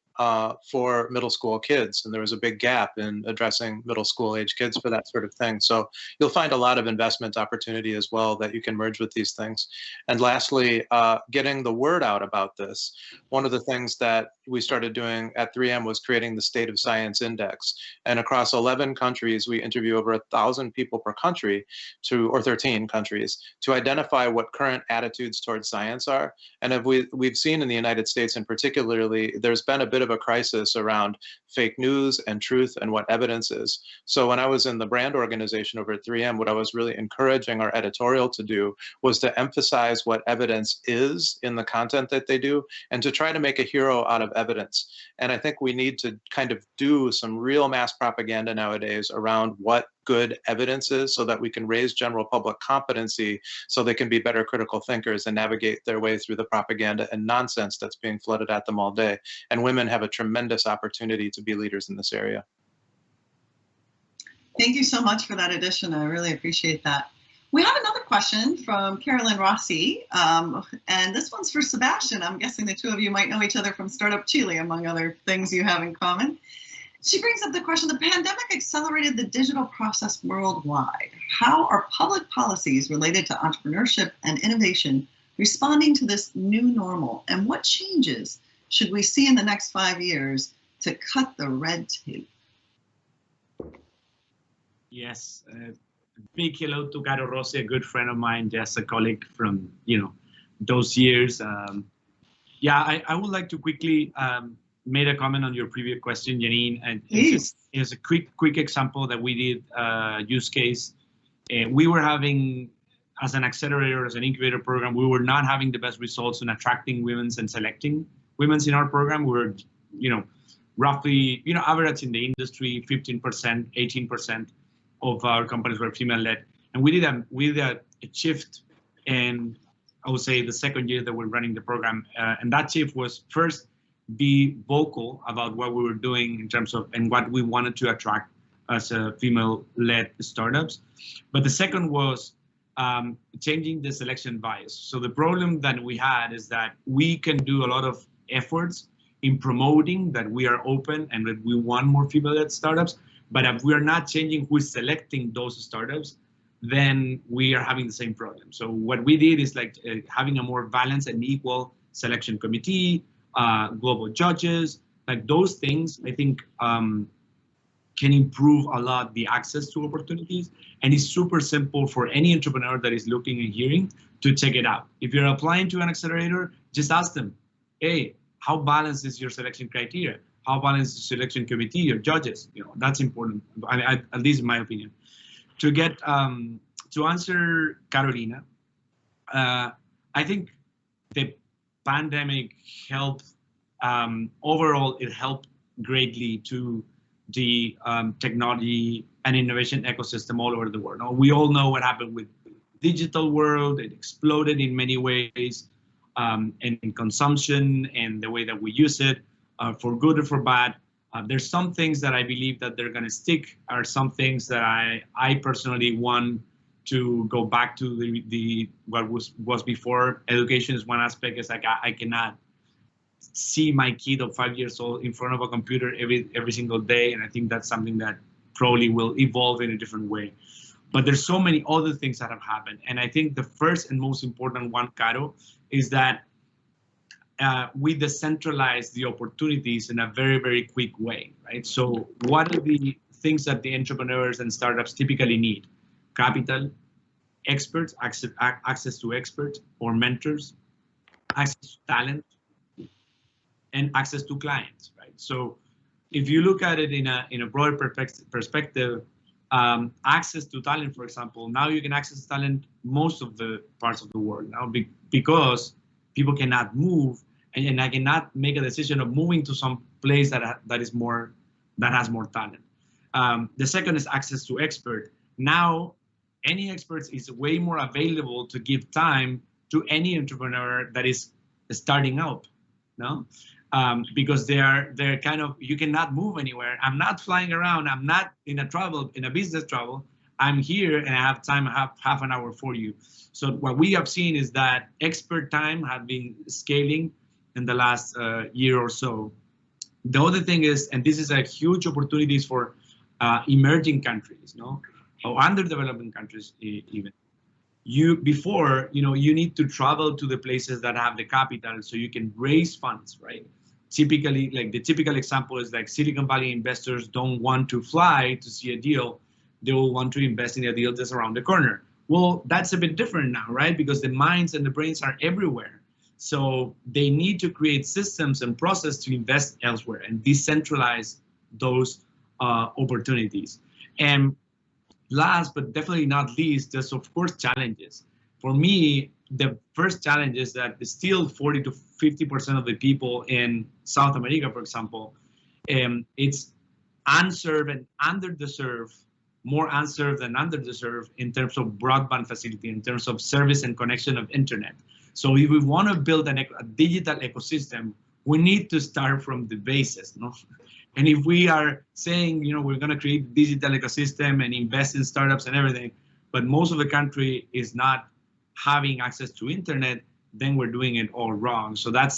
S8: for middle school kids. And there was a big gap in addressing middle school age kids for that sort of thing. So you'll find a lot of investment opportunity as well that you can merge with these things. And lastly, getting the word out about this. One of the things that we started doing at 3M was creating the State of Science Index. And across 11 countries, we interview over 1,000 people per country or 13 countries to identify what current attitudes towards science are. And we've seen in the United States in particularly, there's been a bit of a crisis around fake news and truth and what evidence is. So when I was in the brand organization over at 3M, what I was really encouraging our editorial to do was to emphasize what evidence is in the content that they do and to try to make a hero out of evidence. And I think we need to kind of do some real mass propaganda nowadays around what good evidence is so that we can raise general public competency so they can be better critical thinkers and navigate their way through the propaganda and nonsense that's being flooded at them all day. And women have a tremendous opportunity to be leaders in this area.
S2: Thank you so much for that addition. I really appreciate that. We have another question from Carolyn Rossi, and this one's for Sebastian. I'm guessing the two of you might know each other from Startup Chile, among other things you have in common. She brings up the question, the pandemic accelerated the digital process worldwide. How are public policies related to entrepreneurship and innovation responding to this new normal? And what changes should we see in the next 5 years to cut the red tape?
S7: Yes, big hello to Caro Rossi, a good friend of mine, just a colleague from, those years. I would like to quickly made a comment on your previous question, Janine, and it's a quick example that we did use case. We were having, as an accelerator, as an incubator program, we were not having the best results in attracting women and selecting women in our program. We were, roughly, average in the industry, 15%, 18% of our companies were female-led. And we did a shift, and I would say the second year that we're running the program, and that shift was first, be vocal about what we were doing in terms of and what we wanted to attract as a female-led startups. But the second was changing the selection bias. So the problem that we had is that we can do a lot of efforts in promoting that we are open and that we want more female-led startups. But if we are not changing who is selecting those startups, then we are having the same problem. So what we did is like having a more balanced and equal selection committee, global judges, like those things, I think can improve a lot the access to opportunities. And it's super simple for any entrepreneur that is looking and hearing to check it out. If you're applying to an accelerator, just ask them, hey, how balanced is your selection criteria? how balanced the selection committee or judges. That's important. At least in my opinion. To get to answer Carolina, I think the pandemic helped. Overall, it helped greatly to the technology and innovation ecosystem all over the world. Now, we all know what happened with the digital world. It exploded in many ways, in consumption and the way that we use it, for good or for bad. There's some things that I believe that they're going to stick, are some things that I personally want to go back to the what was before. Education is one aspect. It's like I cannot see my kid of 5 years old in front of a computer every single day, and I think that's something that probably will evolve in a different way. But there's so many other things that have happened, and I think the first and most important one, Caro, is that we decentralize the opportunities in a very, very quick way, right? So what are the things that the entrepreneurs and startups typically need? Capital, experts, access to experts or mentors, access to talent, and access to clients, right? So if you look at it in a broader perspective, access to talent, for example, now you can access talent most of the parts of the world now because people cannot move, and I cannot make a decision of moving to some place that has more talent. The second is access to expert. Now, any experts is way more available to give time to any entrepreneur that is starting out, no? Because they're kind of, you cannot move anywhere. I'm not flying around. I'm not in a business travel. I'm here and I have time, half an hour for you. So what we have seen is that expert time have been scaling in the last year or so. The other thing is, and this is a huge opportunity for emerging countries, no, or underdeveloping countries even. You need to travel to the places that have the capital so you can raise funds, right? Typically, like the typical example is like Silicon Valley investors don't want to fly to see a deal. They will want to invest in a deal that's around the corner. Well, that's a bit different now, right? Because the minds and the brains are everywhere. So they need to create systems and process to invest elsewhere and decentralize those opportunities. And last, but definitely not least, there's of course challenges. For me, the first challenge is that still 40 to 50% of the people in South America, for example, it's unserved and underserved, more unserved than underserved in terms of broadband facility, in terms of service and connection of internet. So if we want to build a digital ecosystem, we need to start from the basis, no? And if we are saying, we're going to create a digital ecosystem and invest in startups and everything, but most of the country is not having access to internet, then we're doing it all wrong. So that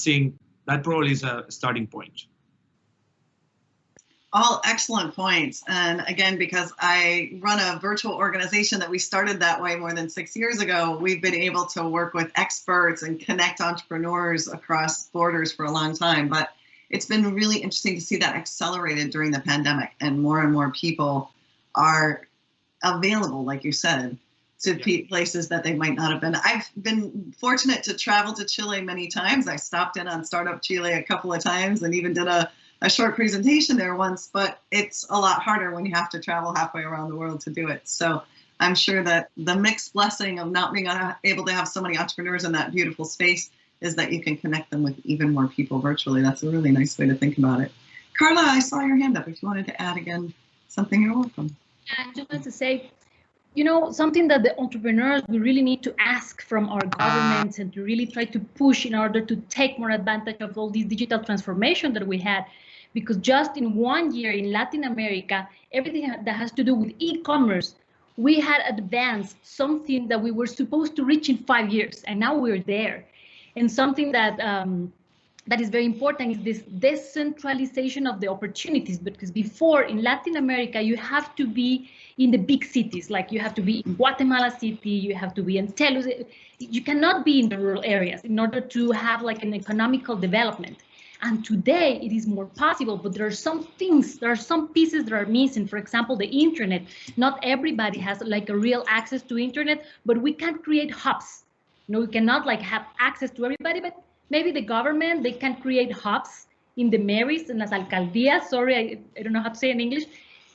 S7: probably is a starting point.
S2: All excellent points. And again, because I run a virtual organization that we started that way more than 6 years ago, we've been able to work with experts and connect entrepreneurs across borders for a long time. But it's been really interesting to see that accelerated during the pandemic, and more people are available, like you said, to places that they might not have been. I've been fortunate to travel to Chile many times. I stopped in on Startup Chile a couple of times and even did a short presentation there once, but it's a lot harder when you have to travel halfway around the world to do it. So I'm sure that the mixed blessing of not being able to have so many entrepreneurs in that beautiful space is that you can connect them with even more people virtually. That's a really nice way to think about it. Karla, I saw your hand up. If you wanted to add again something, you're welcome.
S4: I just wanted to say, something that the entrepreneurs, we really need to ask from our governments and to really try to push in order to take more advantage of all this digital transformation that we had. Because just in 1 year in Latin America, everything that has to do with e-commerce, we had advanced something that we were supposed to reach in 5 years, and now we're there. And something that that is very important is this decentralization of the opportunities, because before in Latin America, you have to be in the big cities, like you have to be in Guatemala City, you have to be in Telus. You cannot be in the rural areas in order to have like an economical development. And today it is more possible, but there are some things, there are some pieces that are missing. For example, the internet. Not everybody has like a real access to internet, but we can create hubs. We cannot like have access to everybody, but maybe the government, they can create hubs in the mayors and las alcaldías, sorry, I don't know how to say in English,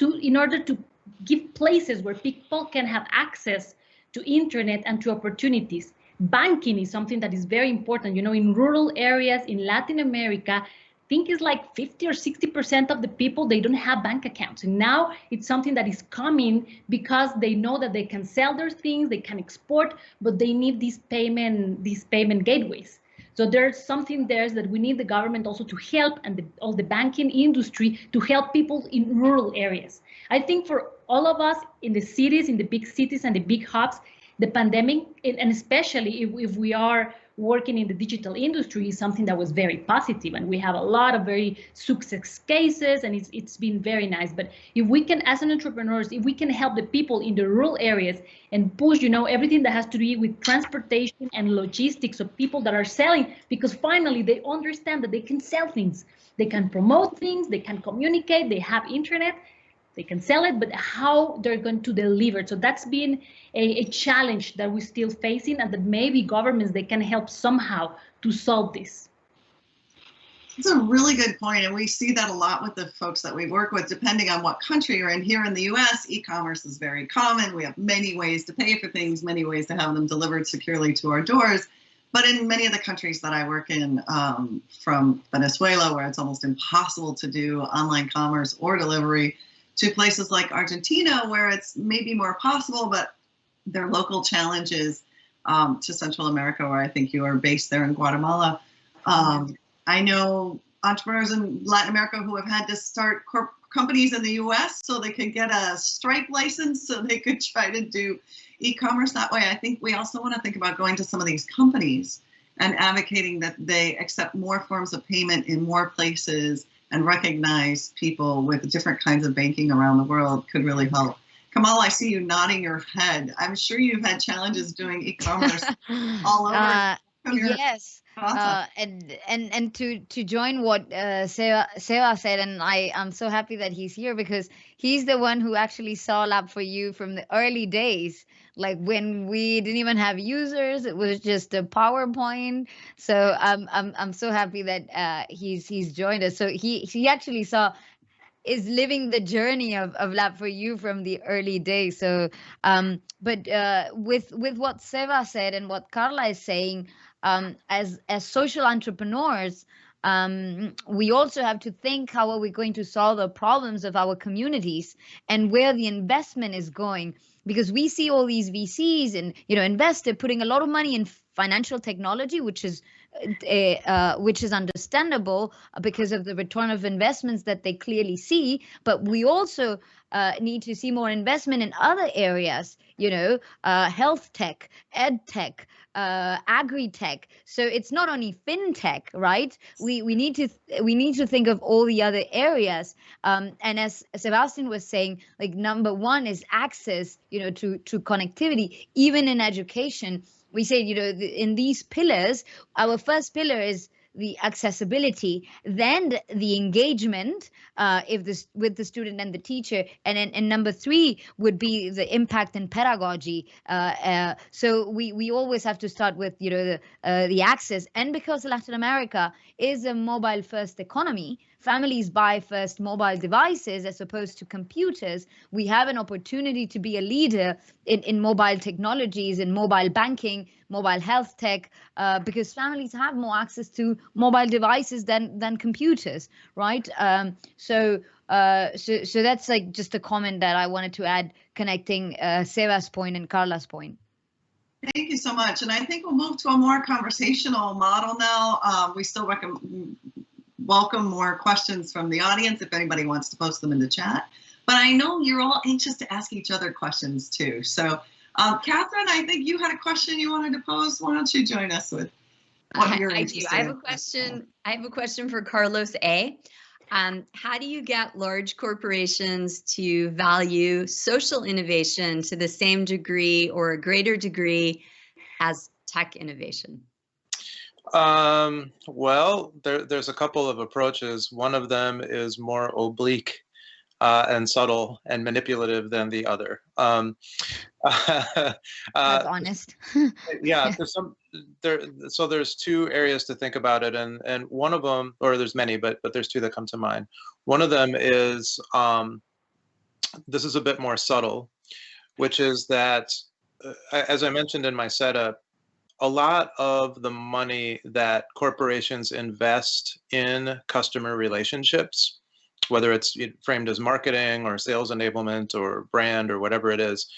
S4: in order to give places where people can have access to internet and to opportunities. Banking is something that is very important. You know, in rural areas in Latin America, I think it's like 50 or 60% of the people, they don't have bank accounts. And now it's something that is coming because they know that they can sell their things, they can export, but they need these payment gateways. So there's something there that we need the government also to help, and all the banking industry to help people in rural areas. I think for all of us in the cities, in the big cities and the big hubs, the pandemic, and especially if we are working in the digital industry, is something that was very positive, and we have a lot of very success cases, and it's been very nice. But if we can, as an entrepreneurs, if we can help the people in the rural areas and push, you know, everything that has to do with transportation and logistics of people that are selling, because finally they understand that they can sell things, they can promote things, they can communicate, they have internet, they can sell it, but how they're going to deliver. So that's been a challenge that we're still facing, and that maybe governments, they can help somehow to solve this.
S2: It's a really good point, and we see that a lot with the folks that we work with, depending on what country you're in. Here in the US, e-commerce is very common. We have many ways to pay for things, many ways to have them delivered securely to our doors. But in many of the countries that I work in, from Venezuela, where it's almost impossible to do online commerce or delivery, to places like Argentina, where it's maybe more possible, but there are local challenges, to Central America, where I think you are based there in Guatemala. I know entrepreneurs in Latin America who have had to start companies in the US so they could get a Stripe license so they could try to do e-commerce that way. I think we also want to think about going to some of these companies and advocating that they accept more forms of payment in more places and recognize people with different kinds of banking around the world could really help. Kamal, I see you nodding your head. I'm sure you've had challenges doing e-commerce all over.
S6: Yes, and to join what Seba said, and I'm so happy that he's here, because he's the one who actually saw Lab4U from the early days, like when we didn't even have users. It was just a PowerPoint. So I'm so happy that he's joined us. So he actually is living the journey of Lab4U from the early days. So but with what Seba said and what Karla is saying, as social entrepreneurs, we also have to think, how are we going to solve the problems of our communities and where the investment is going? Because we see all these VCs and, you know, investors putting a lot of money in financial technology, which is understandable because of the return of investments that they clearly see. But we also need to see more investment in other areas, you know, health tech, ed tech, agri-tech. So it's not only fintech, right? We need to think of all the other areas. And as Sebastian was saying, like, number one is access, you know, to connectivity, even in education. We say, you know, in these pillars, our first pillar is the accessibility, then the engagement with the student and the teacher, and number three would be the impact in pedagogy. So we always have to start with, you know, the access. And because Latin America is a mobile first economy, families buy first mobile devices as opposed to computers. We have an opportunity to be a leader in mobile technologies, in mobile banking, mobile health tech, because families have more access to mobile devices than computers, right? So that's like just a comment that I wanted to add, connecting Seba's point and Karla's point.
S2: Thank you so much. And I think we'll move to a more conversational model now. We still welcome more questions from the audience if anybody wants to post them in the chat. But I know you're all anxious to ask each other questions too. So Catherine, I think you had a question you wanted to pose. Why don't you join us with what you're interested in?
S5: I have a question for Carlos A. How do you get large corporations to value social innovation to the same degree or a greater degree as tech innovation?
S8: Well, there's a couple of approaches. One of them is more oblique and subtle and manipulative than the other.
S6: That's honest.
S8: Yeah, so there's two areas to think about it, and one of them, or there's many, but there's two that come to mind. One of them is this is a bit more subtle, which is that, as I mentioned in my setup, a lot of the money that corporations invest in customer relationships, whether it's framed as marketing or sales enablement or brand or whatever it is,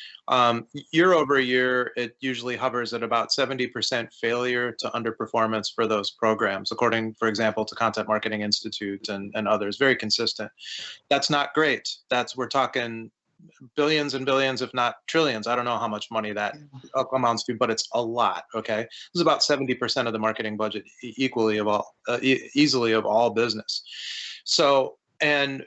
S8: year over year, it usually hovers at about 70% failure to underperformance for those programs, according, for example, to Content Marketing Institute and others, very consistent. That's not great. We're talking billions and billions, if not trillions. I don't know how much money that amounts to, but it's a lot. Okay, this is about 70% of the marketing budget, easily of all business. So, and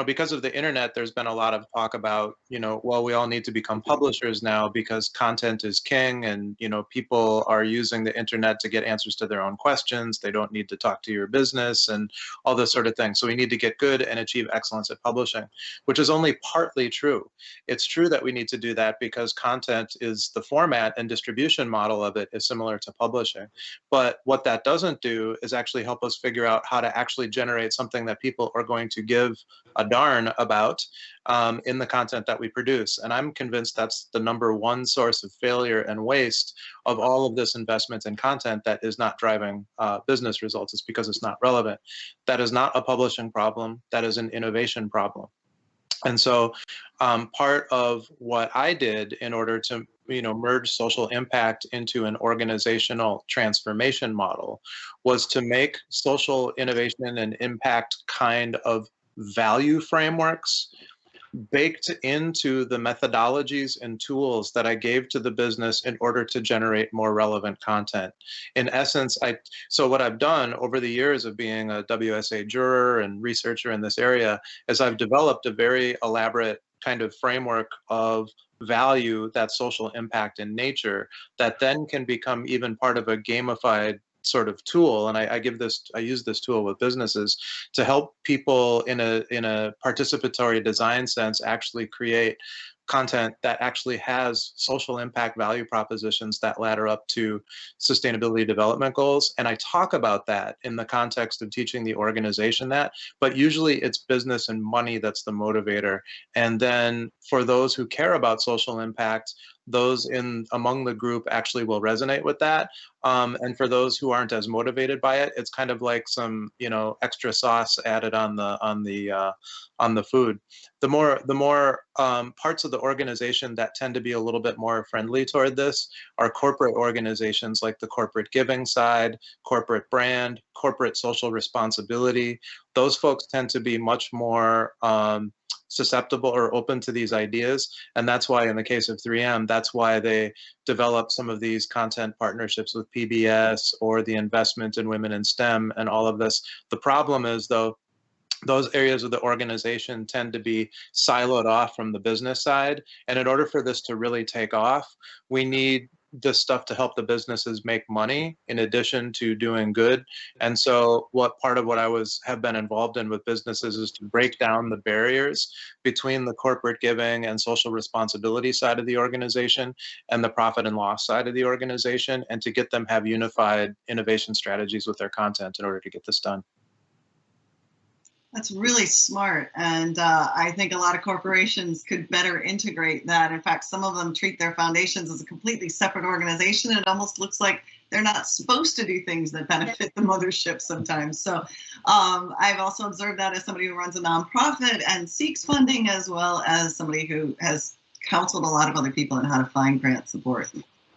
S8: because of the internet, there's been a lot of talk about, well, we all need to become publishers now because content is king, and people are using the internet to get answers to their own questions. They don't need to talk to your business and all this sort of thing. So we need to get good and achieve excellence at publishing, which is only partly true. It's true that we need to do that because content is the format and distribution model of it is similar to publishing. But what that doesn't do is actually help us figure out how to actually generate something that people are going to give a darn about in the content that we produce. And I'm convinced that's the #1 source of failure and waste of all of this investment in content that is not driving business results. It's because it's not relevant. That is not a publishing problem. That is an innovation problem. And so part of what I did in order to merge social impact into an organizational transformation model was to make social innovation and impact kind of value frameworks baked into the methodologies and tools that I gave to the business in order to generate more relevant content. In essence, so what I've done over the years of being a WSA juror and researcher in this area is I've developed a very elaborate kind of framework of value that's social impact in nature that then can become even part of a gamified sort of tool. And I use this tool with businesses to help people in a participatory design sense actually create content that actually has social impact value propositions that ladder up to sustainability development goals. And I talk about that in the context of teaching the organization that, but usually it's business and money that's the motivator. And then for those who care about social impact, those among the group actually will resonate with that. And for those who aren't as motivated by it, it's kind of like some, extra sauce added on the food. The more parts of the organization that tend to be a little bit more friendly toward this are corporate organizations like the corporate giving side, corporate brand, corporate social responsibility. Those folks tend to be much more susceptible or open to these ideas. And that's why in the case of 3M, that's why they developed some of these content partnerships with PBS or the investment in women in STEM and all of this. The problem is, though, those areas of the organization tend to be siloed off from the business side. And in order for this to really take off, we need this stuff to help the businesses make money in addition to doing good. And so part of what I have been involved in with businesses is to break down the barriers between the corporate giving and social responsibility side of the organization and the profit and loss side of the organization, and to get them have unified innovation strategies with their content in order to get this done.
S2: That's really smart. And I think a lot of corporations could better integrate that. In fact, some of them treat their foundations as a completely separate organization. It almost looks like they're not supposed to do things that benefit the mothership sometimes. So I've also observed that as somebody who runs a nonprofit and seeks funding, as well as somebody who has counseled a lot of other people on how to find grant support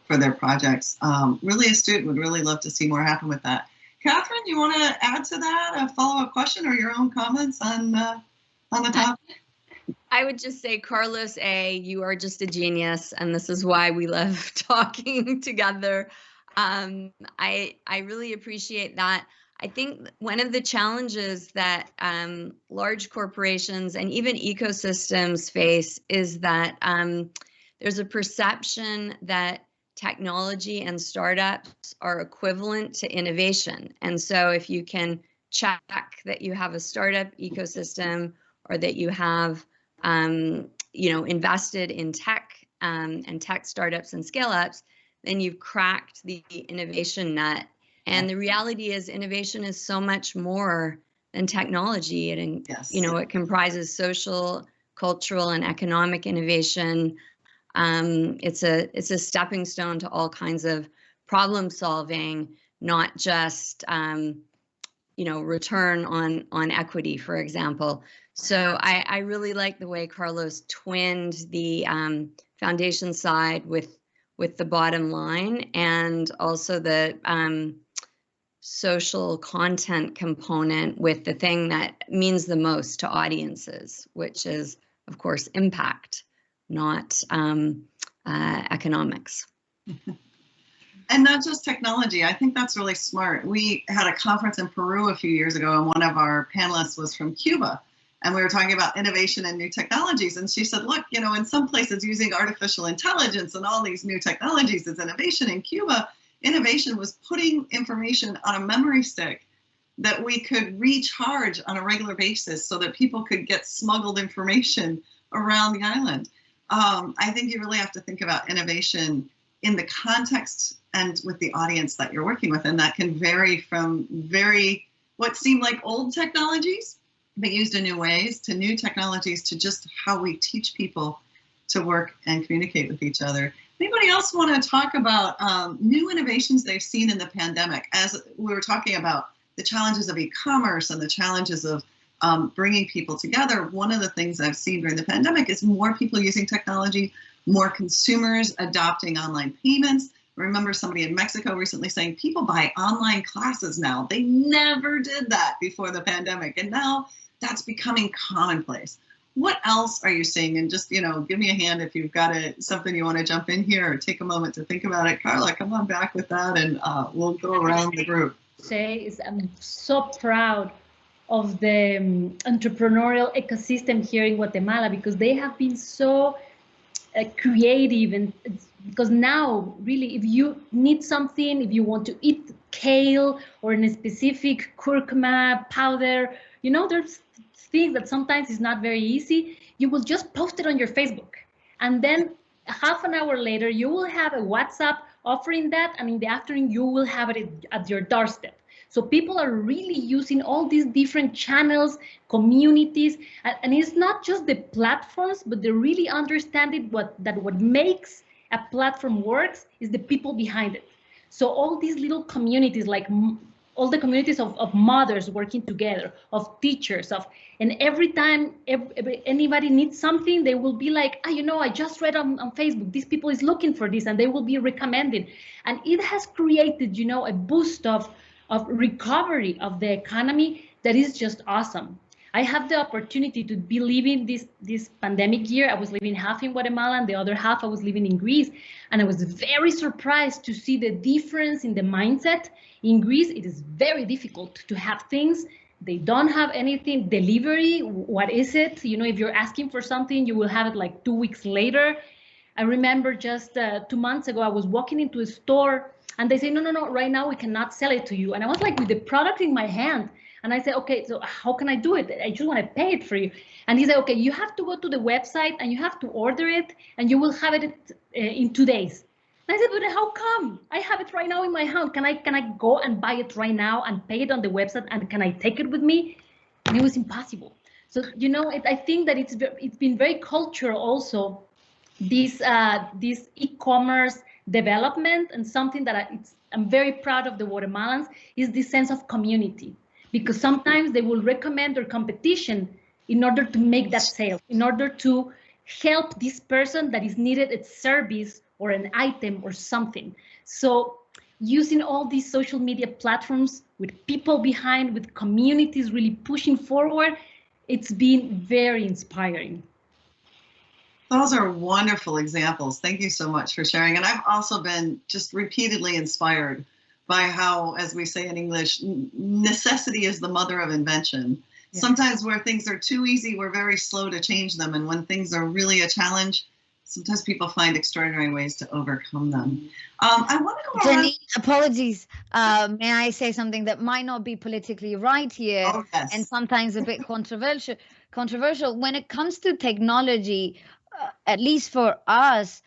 S2: for their projects. Really astute, would really love to see more happen with that. Catherine, you want to add to that a follow-up question or your own comments on the topic?
S5: I would just say, Carlos A., you are just a genius, and this is why we love talking together. I really appreciate that. I think one of the challenges that large corporations and even ecosystems face is that there's a perception that technology and startups are equivalent to innovation. And so if you can check that you have a startup ecosystem or that you have, invested in tech and tech startups and scale-ups, then you've cracked the innovation nut. And the reality is innovation is so much more than technology. And it comprises social, cultural, and economic innovation. It's a stepping stone to all kinds of problem solving, not just return on equity, for example. So I really like the way Carlos twinned the foundation side with the bottom line, and also the social content component with the thing that means the most to audiences, which is, of course, impact, not economics.
S2: And not just technology. I think that's really smart. We had a conference in Peru a few years ago, and one of our panelists was from Cuba. And we were talking about innovation and new technologies. And she said, look, in some places using artificial intelligence and all these new technologies is innovation. In Cuba, innovation was putting information on a memory stick that we could recharge on a regular basis so that people could get smuggled information around the island. I think you really have to think about innovation in the context and with the audience that you're working with. And that can vary from what seem like old technologies, but used in new ways, to new technologies, to just how we teach people to work and communicate with each other. Anybody else want to talk about new innovations they've seen in the pandemic? As we were talking about the challenges of e-commerce and the challenges of bringing people together, one of the things I've seen during the pandemic is more people using technology, more consumers adopting online payments. I remember somebody in Mexico recently saying people buy online classes now. They never did that before the pandemic, and now that's becoming commonplace. What else are you seeing? And just, give me a hand if you've got something you want to jump in here or take a moment to think about it. Karla, come on back with that, and we'll go around the group.
S4: I'm so proud of the entrepreneurial ecosystem here in Guatemala, because they have been so creative, and because now really, if you need something, if you want to eat kale or in a specific curcuma powder, there's things that sometimes is not very easy. You will just post it on your Facebook, and then half an hour later you will have a WhatsApp offering that, and in the afternoon you will have it at your doorstep. So people are really using all these different channels, communities, and it's not just the platforms, but they're really understanding what makes a platform works is the people behind it. So all these little communities, like all the communities of mothers working together, of teachers, and every time anybody needs something, they will be like, I just read on Facebook, these people is looking for this, and they will be recommending. And it has created, a boost of recovery of the economy that is just awesome. I have the opportunity to be living this pandemic year. I was living half in Guatemala and the other half I was living in Greece. And I was very surprised to see the difference in the mindset. In Greece, it is very difficult to have things. They don't have anything. Delivery, what is it? If you're asking for something, you will have it like 2 weeks later. I remember just 2 months ago, I was walking into a store and they say, no, right now we cannot sell it to you. And I was like with the product in my hand. And I said, okay, so how can I do it? I just want to pay it for you. And he said, okay, you have to go to the website and you have to order it and you will have it in 2 days. And I said, but how come? I have it right now in my hand. Can I go and buy it right now and pay it on the website, and can I take it with me? And it was impossible. So, I think that it's been very cultural also, this e-commerce development, and something that I'm very proud of the Guatemalans is this sense of community, because sometimes they will recommend their competition in order to make that sale, in order to help this person that is needed a service or an item or something. So using all these social media platforms with people behind, with communities really pushing forward, it's been very inspiring.
S2: Those are wonderful examples. Thank you so much for sharing. And I've also been just repeatedly inspired by how, as we say in English, necessity is the mother of invention. Yeah. Sometimes where things are too easy, we're very slow to change them. And when things are really a challenge, sometimes people find extraordinary ways to overcome them. I want to go
S6: Janine, apologies. May I say something that might not be politically right here,
S2: oh, yes.
S6: and sometimes a bit controversial? When it comes to technology, at least for us,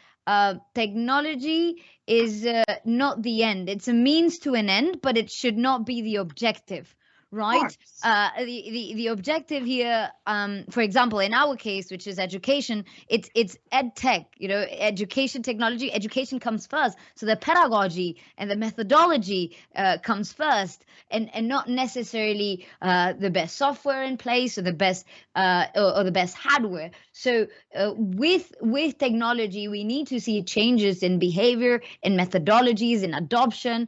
S6: technology is not the end. It's a means to an end, but it should not be the objective, right? The objective here, for example, in our case, which is education, it's ed tech, education technology. Education comes first, so the pedagogy and the methodology comes first, and not necessarily the best software in place or the best or the best hardware. So with technology, we need to see changes in behavior, in methodologies, in adoption,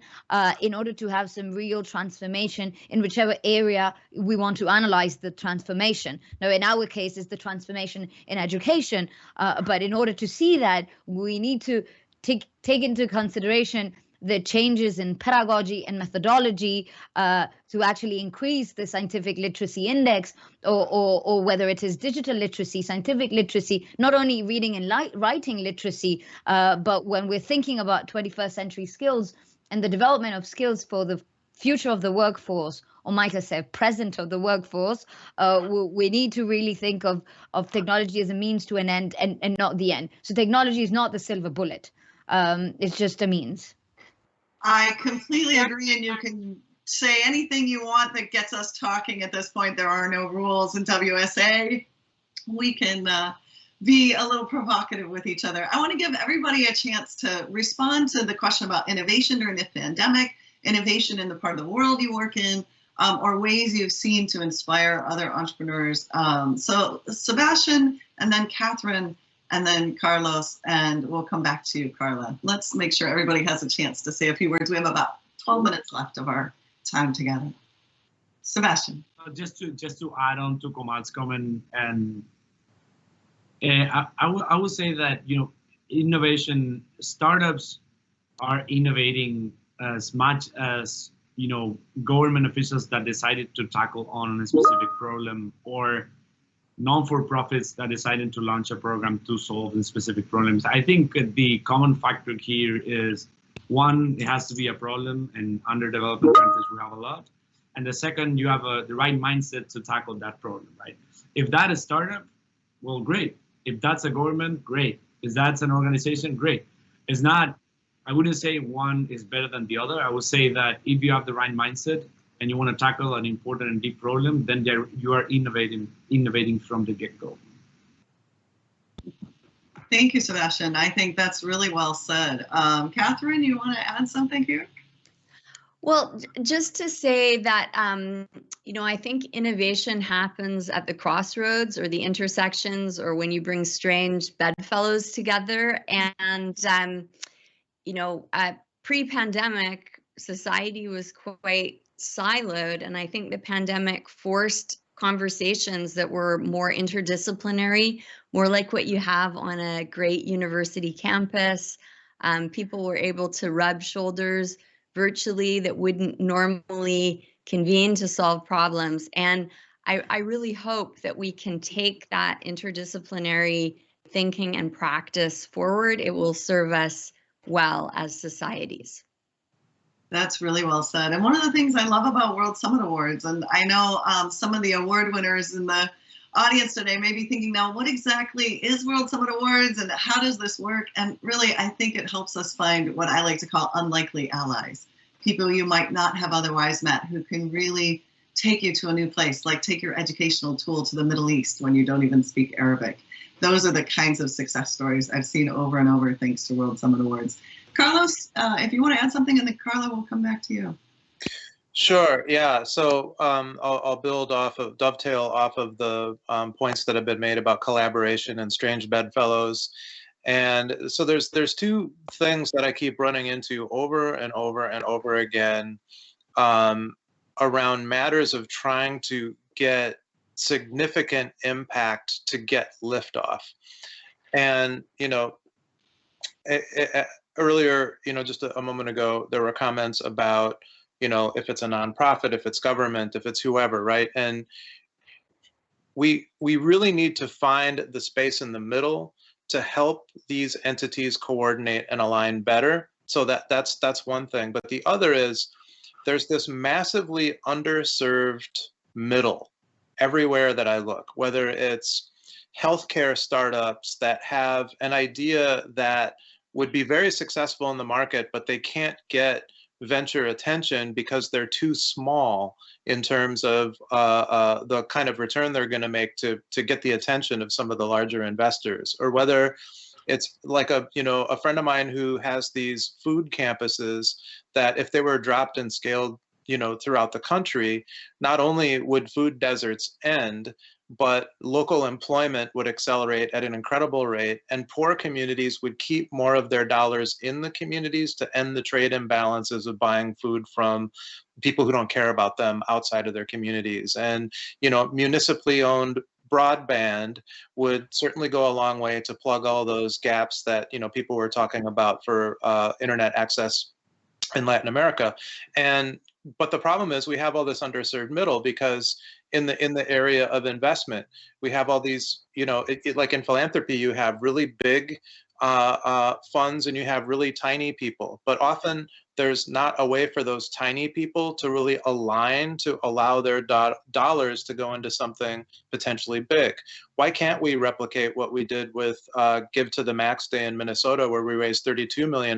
S6: in order to have some real transformation in whichever area we want to analyze the transformation. Now, in our case, it's the transformation in education, but in order to see that, we need to take into consideration the changes in pedagogy and methodology to actually increase the scientific literacy index, or whether it is digital literacy, scientific literacy, not only reading and writing literacy, but when we're thinking about 21st century skills and the development of skills for the future of the workforce, or might I say present of the workforce, we need to really think of technology as a means to an end, and not the end. So technology is not the silver bullet. It's just a means.
S2: I completely agree, and you can say anything you want that gets us talking at this point. There are no rules in WSA. We can be a little provocative with each other. I want to give everybody a chance to respond to the question about innovation during the pandemic, innovation in the part of the world you work in, or ways you've seen to inspire other entrepreneurs. So Sebastian, and then Catherine, and then Carlos, and we'll come back to you, Karla. Let's make sure everybody has a chance to say a few words. We have about 12 minutes left of our time together. Sebastian.
S7: Just to add on to Komal's comment, and I would say that, innovation, startups are innovating as much as, government officials that decided to tackle on a specific problem, or non-for-profits that decided to launch a program to solve specific problems. I think the common factor here is, one, it has to be a problem, and underdeveloped countries we have a lot. And the second, you have the right mindset to tackle that problem, right? If that is startup, well, great. If that's a government, great. If that's an organization, great. It's not, I wouldn't say one is better than the other. I would say that if you have the right mindset and you want to tackle an important and deep problem, then you are innovating from the get-go.
S2: Thank you, Sebastian. I think that's really well said. Catherine, you want to add something here?
S5: Well, just to say that, I think innovation happens at the crossroads or the intersections, or when you bring strange bedfellows together. And, pre-pandemic, society was quite siloed, and I think the pandemic forced conversations that were more interdisciplinary, more like what you have on a great university campus. People were able to rub shoulders virtually that wouldn't normally convene to solve problems. And I really hope that we can take that interdisciplinary thinking and practice forward. It will serve us well as societies.
S2: That's really well said. And one of the things I love about World Summit Awards, and I know some of the award winners in the audience today may be thinking, now, what exactly is World Summit Awards and how does this work? And really, I think it helps us find what I like to call unlikely allies, people you might not have otherwise met, who can really take you to a new place, like take your educational tool to the Middle East when you don't even speak Arabic. Those are the kinds of success stories I've seen over and over thanks to World Summit Awards. Carlos, if you want to add something, and then Karla, will come back to you.
S8: Sure. Yeah. So I'll dovetail off of the points that have been made about collaboration and strange bedfellows. And so there's two things that I keep running into over and over and over again around matters of trying to get significant impact to get liftoff. And earlier, just a moment ago, there were comments about, if it's a nonprofit, if it's government, if it's whoever, right? And we really need to find the space in the middle to help these entities coordinate and align better. So that's one thing. But the other is there's this massively underserved middle everywhere that I look, whether it's healthcare startups that have an idea that would be very successful in the market, but they can't get venture attention because they're too small in terms of the kind of return they're going to make to get the attention of some of the larger investors, or whether it's like a friend of mine who has these food campuses that if they were dropped and scaled throughout the country, not only would food deserts end, but local employment would accelerate at an incredible rate, and poor communities would keep more of their dollars in the communities to end the trade imbalances of buying food from people who don't care about them outside of their communities. And, municipally owned broadband would certainly go a long way to plug all those gaps that, people were talking about for internet access in Latin America. But the problem is we have all this underserved middle, because in the area of investment, we have all these, like in philanthropy, you have really big funds and you have really tiny people, but often there's not a way for those tiny people to really align to allow their dollars to go into something potentially big. Why can't we replicate what we did with Give to the Max Day in Minnesota, where we raised $32 million?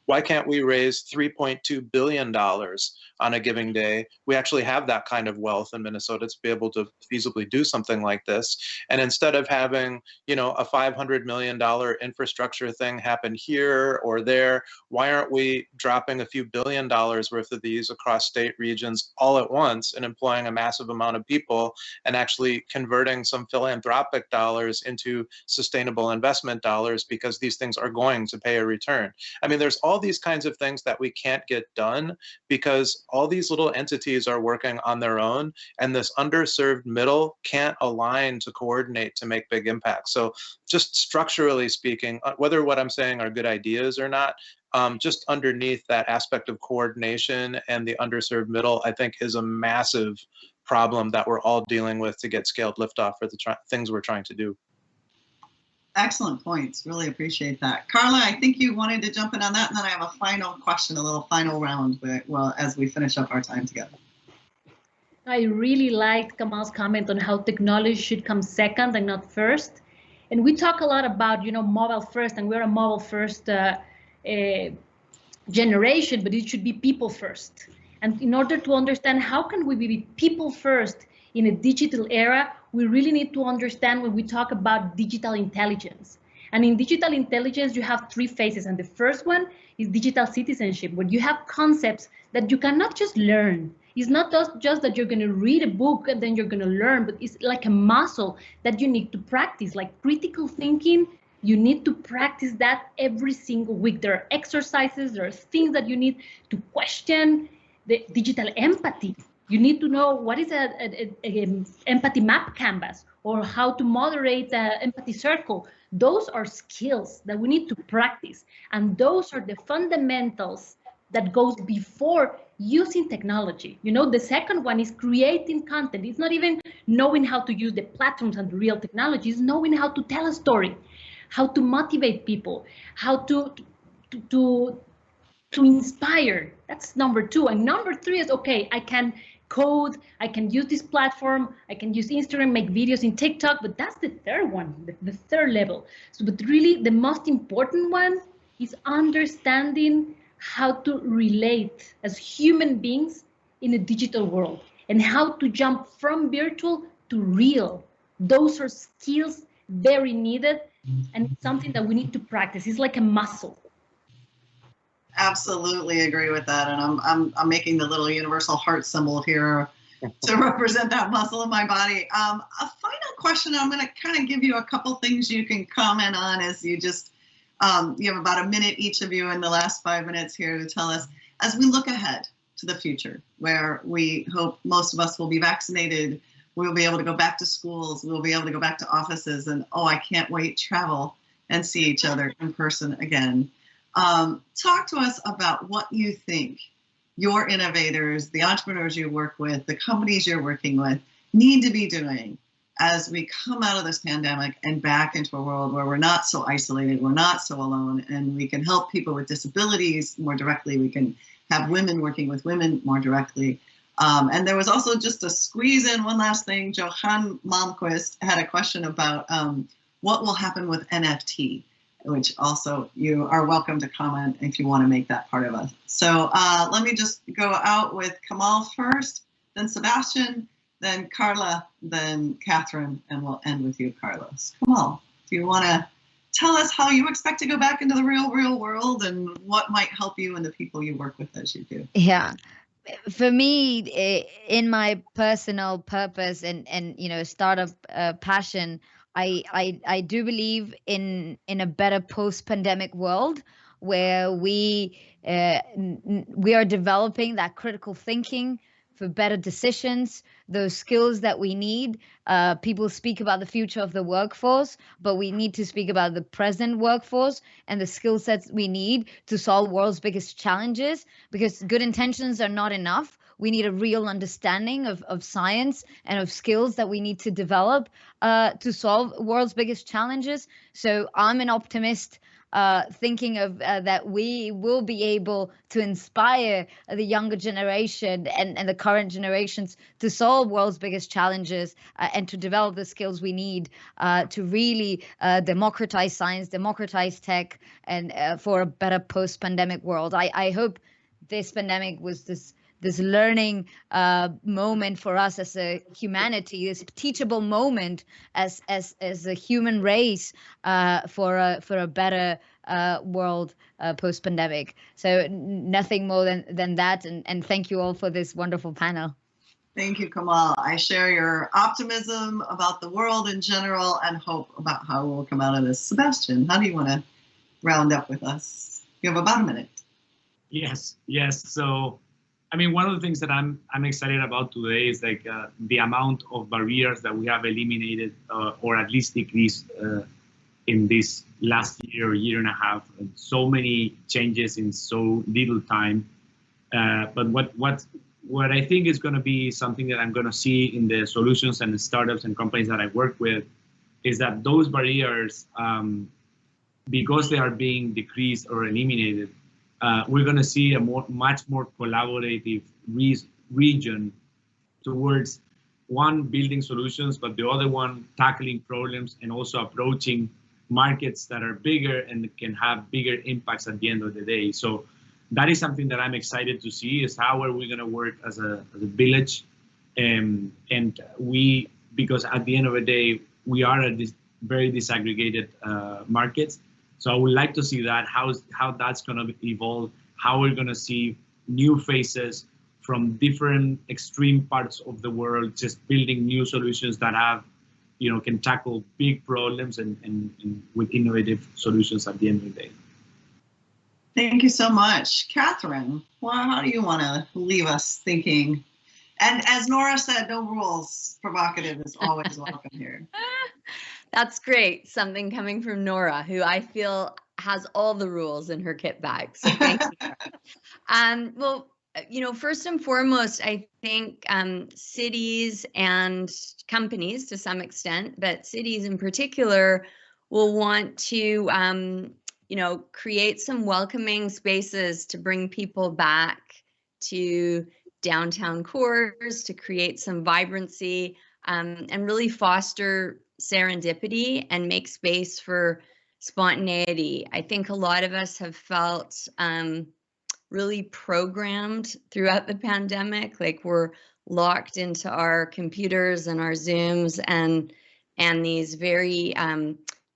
S8: Why can't we raise $3.2 billion on a giving day? We actually have that kind of wealth in Minnesota to be able to feasibly do something like this. And instead of having, a $500 million infrastructure thing happen here or there, why aren't we dropping a few $1 billion worth of these across state regions all at once and employing a massive amount of people and actually converting some philanthropic dollars into sustainable investment dollars, because these things are going to pay a return? I mean, there's all these kinds of things that we can't get done because all these little entities are working on their own, and this underserved middle can't align to coordinate to make big impacts. So just structurally speaking, whether what I'm saying are good ideas or not, just underneath that aspect of coordination and the underserved middle, I think is a massive problem that we're all dealing with to get scaled liftoff for the things we're trying to do.
S2: Excellent points. Really appreciate that. Karla, I think you wanted to jump in on that, and then I have a final question, a little final round, as we finish up our time together.
S4: I really liked Kamal's comment on how technology should come second and not first. And we talk a lot about, mobile first, and we're a mobile first generation, but it should be people first. And in order to understand how can we be people first in a digital era, we really need to understand when we talk about digital intelligence. And in digital intelligence, you have three phases. And the first one is digital citizenship, where you have concepts that you cannot just learn. It's not just that you're going to read a book and then you're going to learn, but it's like a muscle that you need to practice, like critical thinking. You need to practice that every single week. There are exercises, there are things that you need to question. The digital empathy. You need to know what is an empathy map canvas, or how to moderate an empathy circle. Those are skills that we need to practice. And those are the fundamentals that goes before using technology. The second one is creating content. It's not even knowing how to use the platforms and the real technology. It's knowing how to tell a story, how to motivate people, how to inspire. That's number two. And number three is, okay, I can code, I can use this platform, I can use Instagram, make videos in TikTok, but that's the third one, the third level. So, but really the most important one is understanding how to relate as human beings in a digital world, and how to jump from virtual to real. Those are skills very needed, and it's something that we need to practice. It's like a muscle.
S2: Absolutely agree with that, and I'm making the little universal heart symbol here to represent that muscle in my body. A final question. I'm going to kind of give you a couple things you can comment on as you just you have about a minute each of you in the last 5 minutes here to tell us, as we look ahead to the future, where we hope most of us will be vaccinated, we'll be able to go back to schools, we'll be able to go back to offices, and I can't wait, travel and see each other in person again. Talk to us about what you think your innovators, the entrepreneurs you work with, the companies you're working with need to be doing as we come out of this pandemic and back into a world where we're not so isolated, we're not so alone, and we can help people with disabilities more directly. We can have women working with women more directly. And there was also, just to squeeze in one last thing, Johan Malmquist had a question about what will happen with NFT, which also you are welcome to comment if you want to make that part of us. So let me just go out with Kamal first, then Sebastian, then Karla, then Catherine, and we'll end with you, Carlos. Kamal, do you want to tell us how you expect to go back into the real world and what might help you and the people you work with as you do?
S6: Yeah. For me, in my personal purpose and startup passion, I do believe in a better post-pandemic world where we are developing that critical thinking for better decisions, those skills that we need. People speak about the future of the workforce, but we need to speak about the present workforce and the skill sets we need to solve world's biggest challenges, because good intentions are not enough. We need a real understanding of science and of skills that we need to develop to solve world's biggest challenges. So I'm an optimist, thinking of that we will be able to inspire the younger generation and the current generations to solve world's biggest challenges and to develop the skills we need to really democratize science, democratize tech, and for a better post-pandemic world. I hope this pandemic was this learning moment for us as a humanity, this teachable moment as a human race for a better world post-pandemic. So nothing more than that. And thank you all for this wonderful panel.
S2: Thank you, Kamal. I share your optimism about the world in general and hope about how we'll come out of this. Sebastian, how do you want to round up with us? You have about a minute.
S7: Yes. So, I mean, one of the things that I'm excited about today is like the amount of barriers that we have eliminated or at least decreased in this last year and a half. So many changes in so little time. But what I think is going to be something that I'm going to see in the solutions and the startups and companies that I work with is that those barriers, because they are being decreased or eliminated, we're going to see a much more collaborative region towards one, building solutions, but the other one, tackling problems and also approaching markets that are bigger and can have bigger impacts at the end of the day. So that is something that I'm excited to see, is how are we going to work as a village. And we, because at the end of the day, we are a very disaggregated markets. So I would like to see that, how that's going to evolve, how we're going to see new faces from different extreme parts of the world, just building new solutions that have, can tackle big problems and with innovative solutions at the end of the day.
S2: Thank you so much. Catherine, how do you want to leave us thinking? And as Nora said, no rules. Provocative is always welcome here.
S5: That's great. Something coming from Nora, who I feel has all the rules in her kit bag. So thank you. Well, first and foremost, I think cities and companies to some extent, but cities in particular, will want to, create some welcoming spaces to bring people back to downtown cores, to create some vibrancy, and really foster serendipity and make space for spontaneity. I think a lot of us have felt really programmed throughout the pandemic, like we're locked into our computers and our Zooms and these very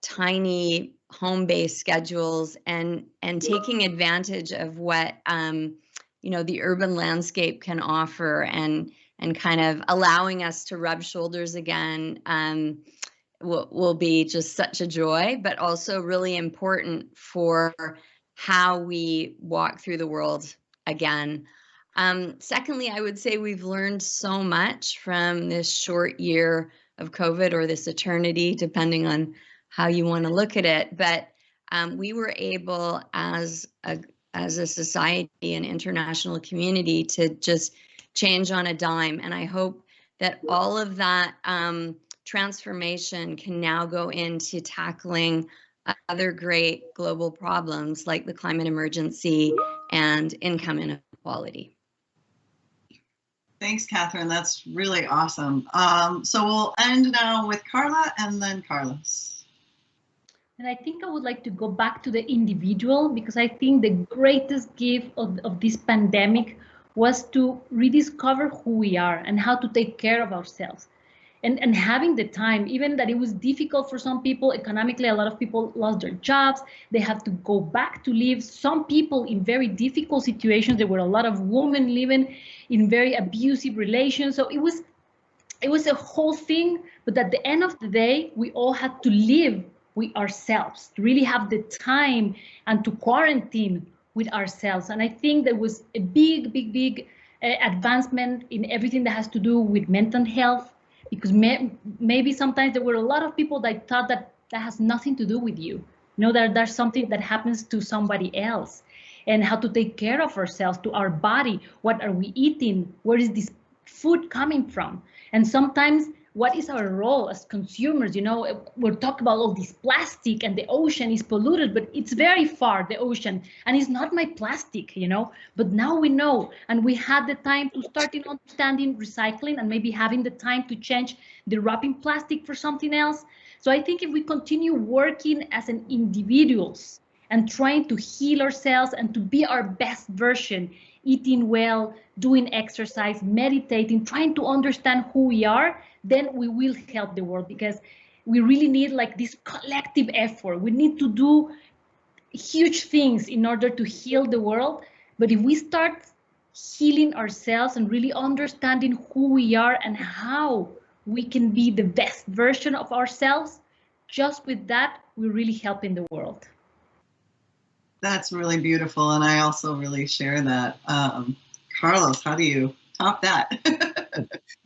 S5: tiny home-based schedules, and taking advantage of what the urban landscape can offer, and kind of allowing us to rub shoulders again will be just such a joy, but also really important for how we walk through the world again. Secondly, I would say we've learned so much from this short year of COVID, or this eternity, depending on how you want to look at it. But we were able, as a society and international community, to just change on a dime. And I hope that all of that transformation can now go into tackling other great global problems like the climate emergency and income inequality.
S2: Thanks, Catherine. That's really awesome. So we'll end now with Karla and then Carlos.
S4: And I think I would like to go back to the individual, because I think the greatest gift of this pandemic was to rediscover who we are and how to take care of ourselves. And having the time, even that it was difficult for some people economically, a lot of people lost their jobs, they have to go back to live. Some people in very difficult situations, there were a lot of women living in very abusive relations. So it was a whole thing, but at the end of the day, we all had to live with ourselves, to really have the time and to quarantine with ourselves. And I think there was a big advancement in everything that has to do with mental health, because maybe sometimes there were a lot of people that thought that has nothing to do with you. You know, that there's something that happens to somebody else, and how to take care of ourselves, to our body. What are we eating? Where is this food coming from? And sometimes, what is our role as consumers? You know, we're talking about all this plastic and the ocean is polluted, but it's very far, the ocean, and it's not my plastic, you know. But now we know, and we had the time to start in understanding recycling and maybe having the time to change the wrapping plastic for something else. So I think if we continue working as an individuals and trying to heal ourselves and to be our best version, eating well, doing exercise, meditating, trying to understand who we are, then we will help the world, because we really need like this collective effort. We need to do huge things in order to heal the world. But if we start healing ourselves and really understanding who we are and how we can be the best version of ourselves, just with that, we're really helping the world.
S2: That's really beautiful, and I also really share that. Carlos, how do you top that?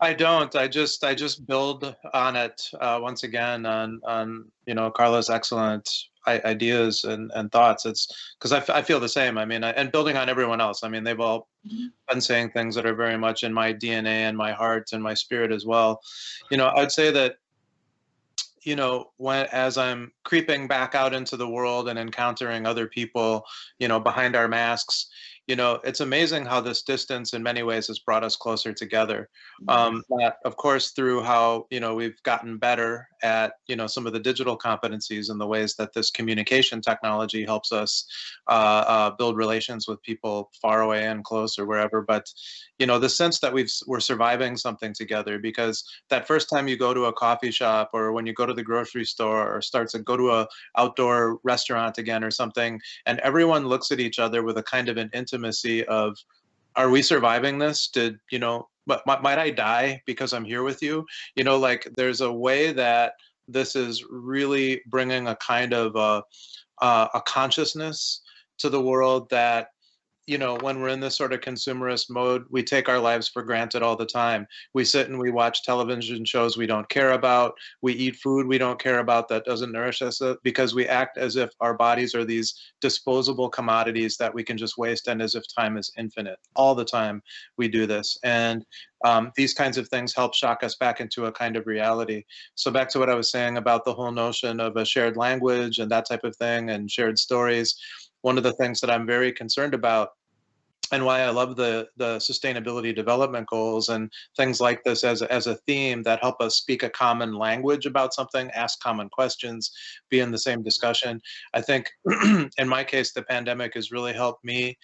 S8: I don't. I just build on it once again on you know, Karla's excellent ideas and thoughts. It's because I feel the same. I mean, and building on everyone else. I mean, they've all been saying things that are very much in my DNA and my heart and my spirit as well. You know, I'd say that, you know, as I'm creeping back out into the world and encountering other people, you know, behind our masks, you know, it's amazing how this distance in many ways has brought us closer together. That, of course, through how, you know, we've gotten better at, you know, some of the digital competencies and the ways that this communication technology helps us build relations with people far away and close or wherever. But, you know, the sense that we're surviving something together, because that first time you go to a coffee shop, or when you go to the grocery store, or go to a outdoor restaurant again or something, and everyone looks at each other with a kind of an intimacy of, are we surviving this? Did, you know, might I die because I'm here with you? You know, like there's a way that this is really bringing a kind of a consciousness to the world that, you know, when we're in this sort of consumerist mode, we take our lives for granted all the time. We sit and we watch television shows we don't care about. We eat food we don't care about that doesn't nourish us, because we act as if our bodies are these disposable commodities that we can just waste, and as if time is infinite. All the time we do this. And these kinds of things help shock us back into a kind of reality. So back to what I was saying about the whole notion of a shared language and that type of thing, and shared stories. One of the things that I'm very concerned about, and why I love the sustainability development goals and things like this as a theme that help us speak a common language about something, ask common questions, be in the same discussion. I think in my case, the pandemic has really helped me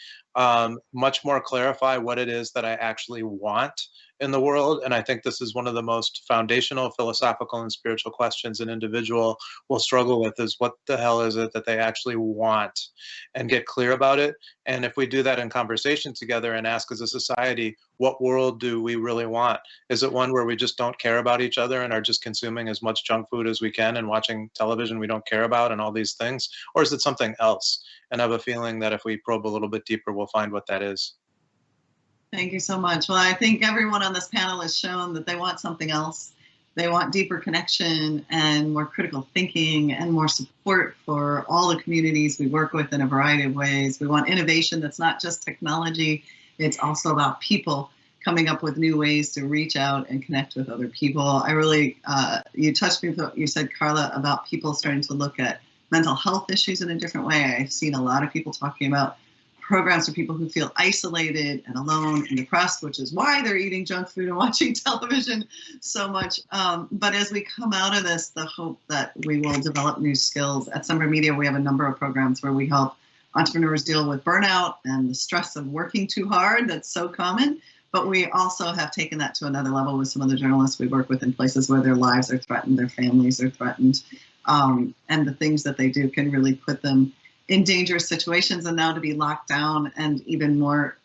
S8: much more clarify what it is that I actually want in the world. And I think this is one of the most foundational philosophical and spiritual questions an individual will struggle with, is what the hell is it that they actually want, and get clear about it. And if we do that in conversation together and ask as a society, what world do we really want? Is it one where we just don't care about each other and are just consuming as much junk food as we can and watching television we don't care about and all these things? Or is it something else? And I have a feeling that if we probe a little bit deeper, we'll find what that is.
S2: Thank you so much. Well, I think everyone on this panel has shown that they want something else. They want deeper connection and more critical thinking and more support for all the communities we work with in a variety of ways. We want innovation that's not just technology, it's also about people coming up with new ways to reach out and connect with other people. I really, you touched me with what you said, Karla, about people starting to look at mental health issues in a different way. I've seen a lot of people talking about programs for people who feel isolated and alone and depressed, which is why they're eating junk food and watching television so much. But as we come out of this, the hope that we will develop new skills. At SembraMedia, we have a number of programs where we help entrepreneurs deal with burnout and the stress of working too hard that's so common. But we also have taken that to another level with some of the journalists we work with in places where their lives are threatened, their families are threatened, and the things that they do can really put them in dangerous situations, and now to be locked down and even more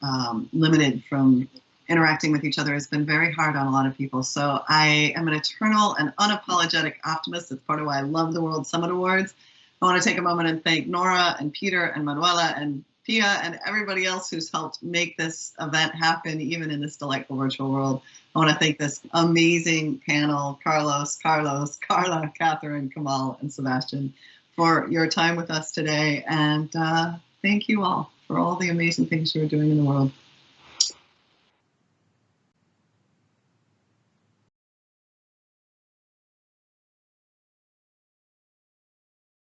S2: limited from interacting with each other has been very hard on a lot of people. So I am an eternal and unapologetic optimist. That's part of why I love the World Summit Awards. I want to take a moment and thank Nora and Peder and Manuela and Pia and everybody else who's helped make this event happen, even in this delightful virtual world. I want to thank this amazing panel, Carlos, Karla, Catherine, Kamal, and Sebastian, for your time with us today. And thank you all for all the amazing things you're doing in the world.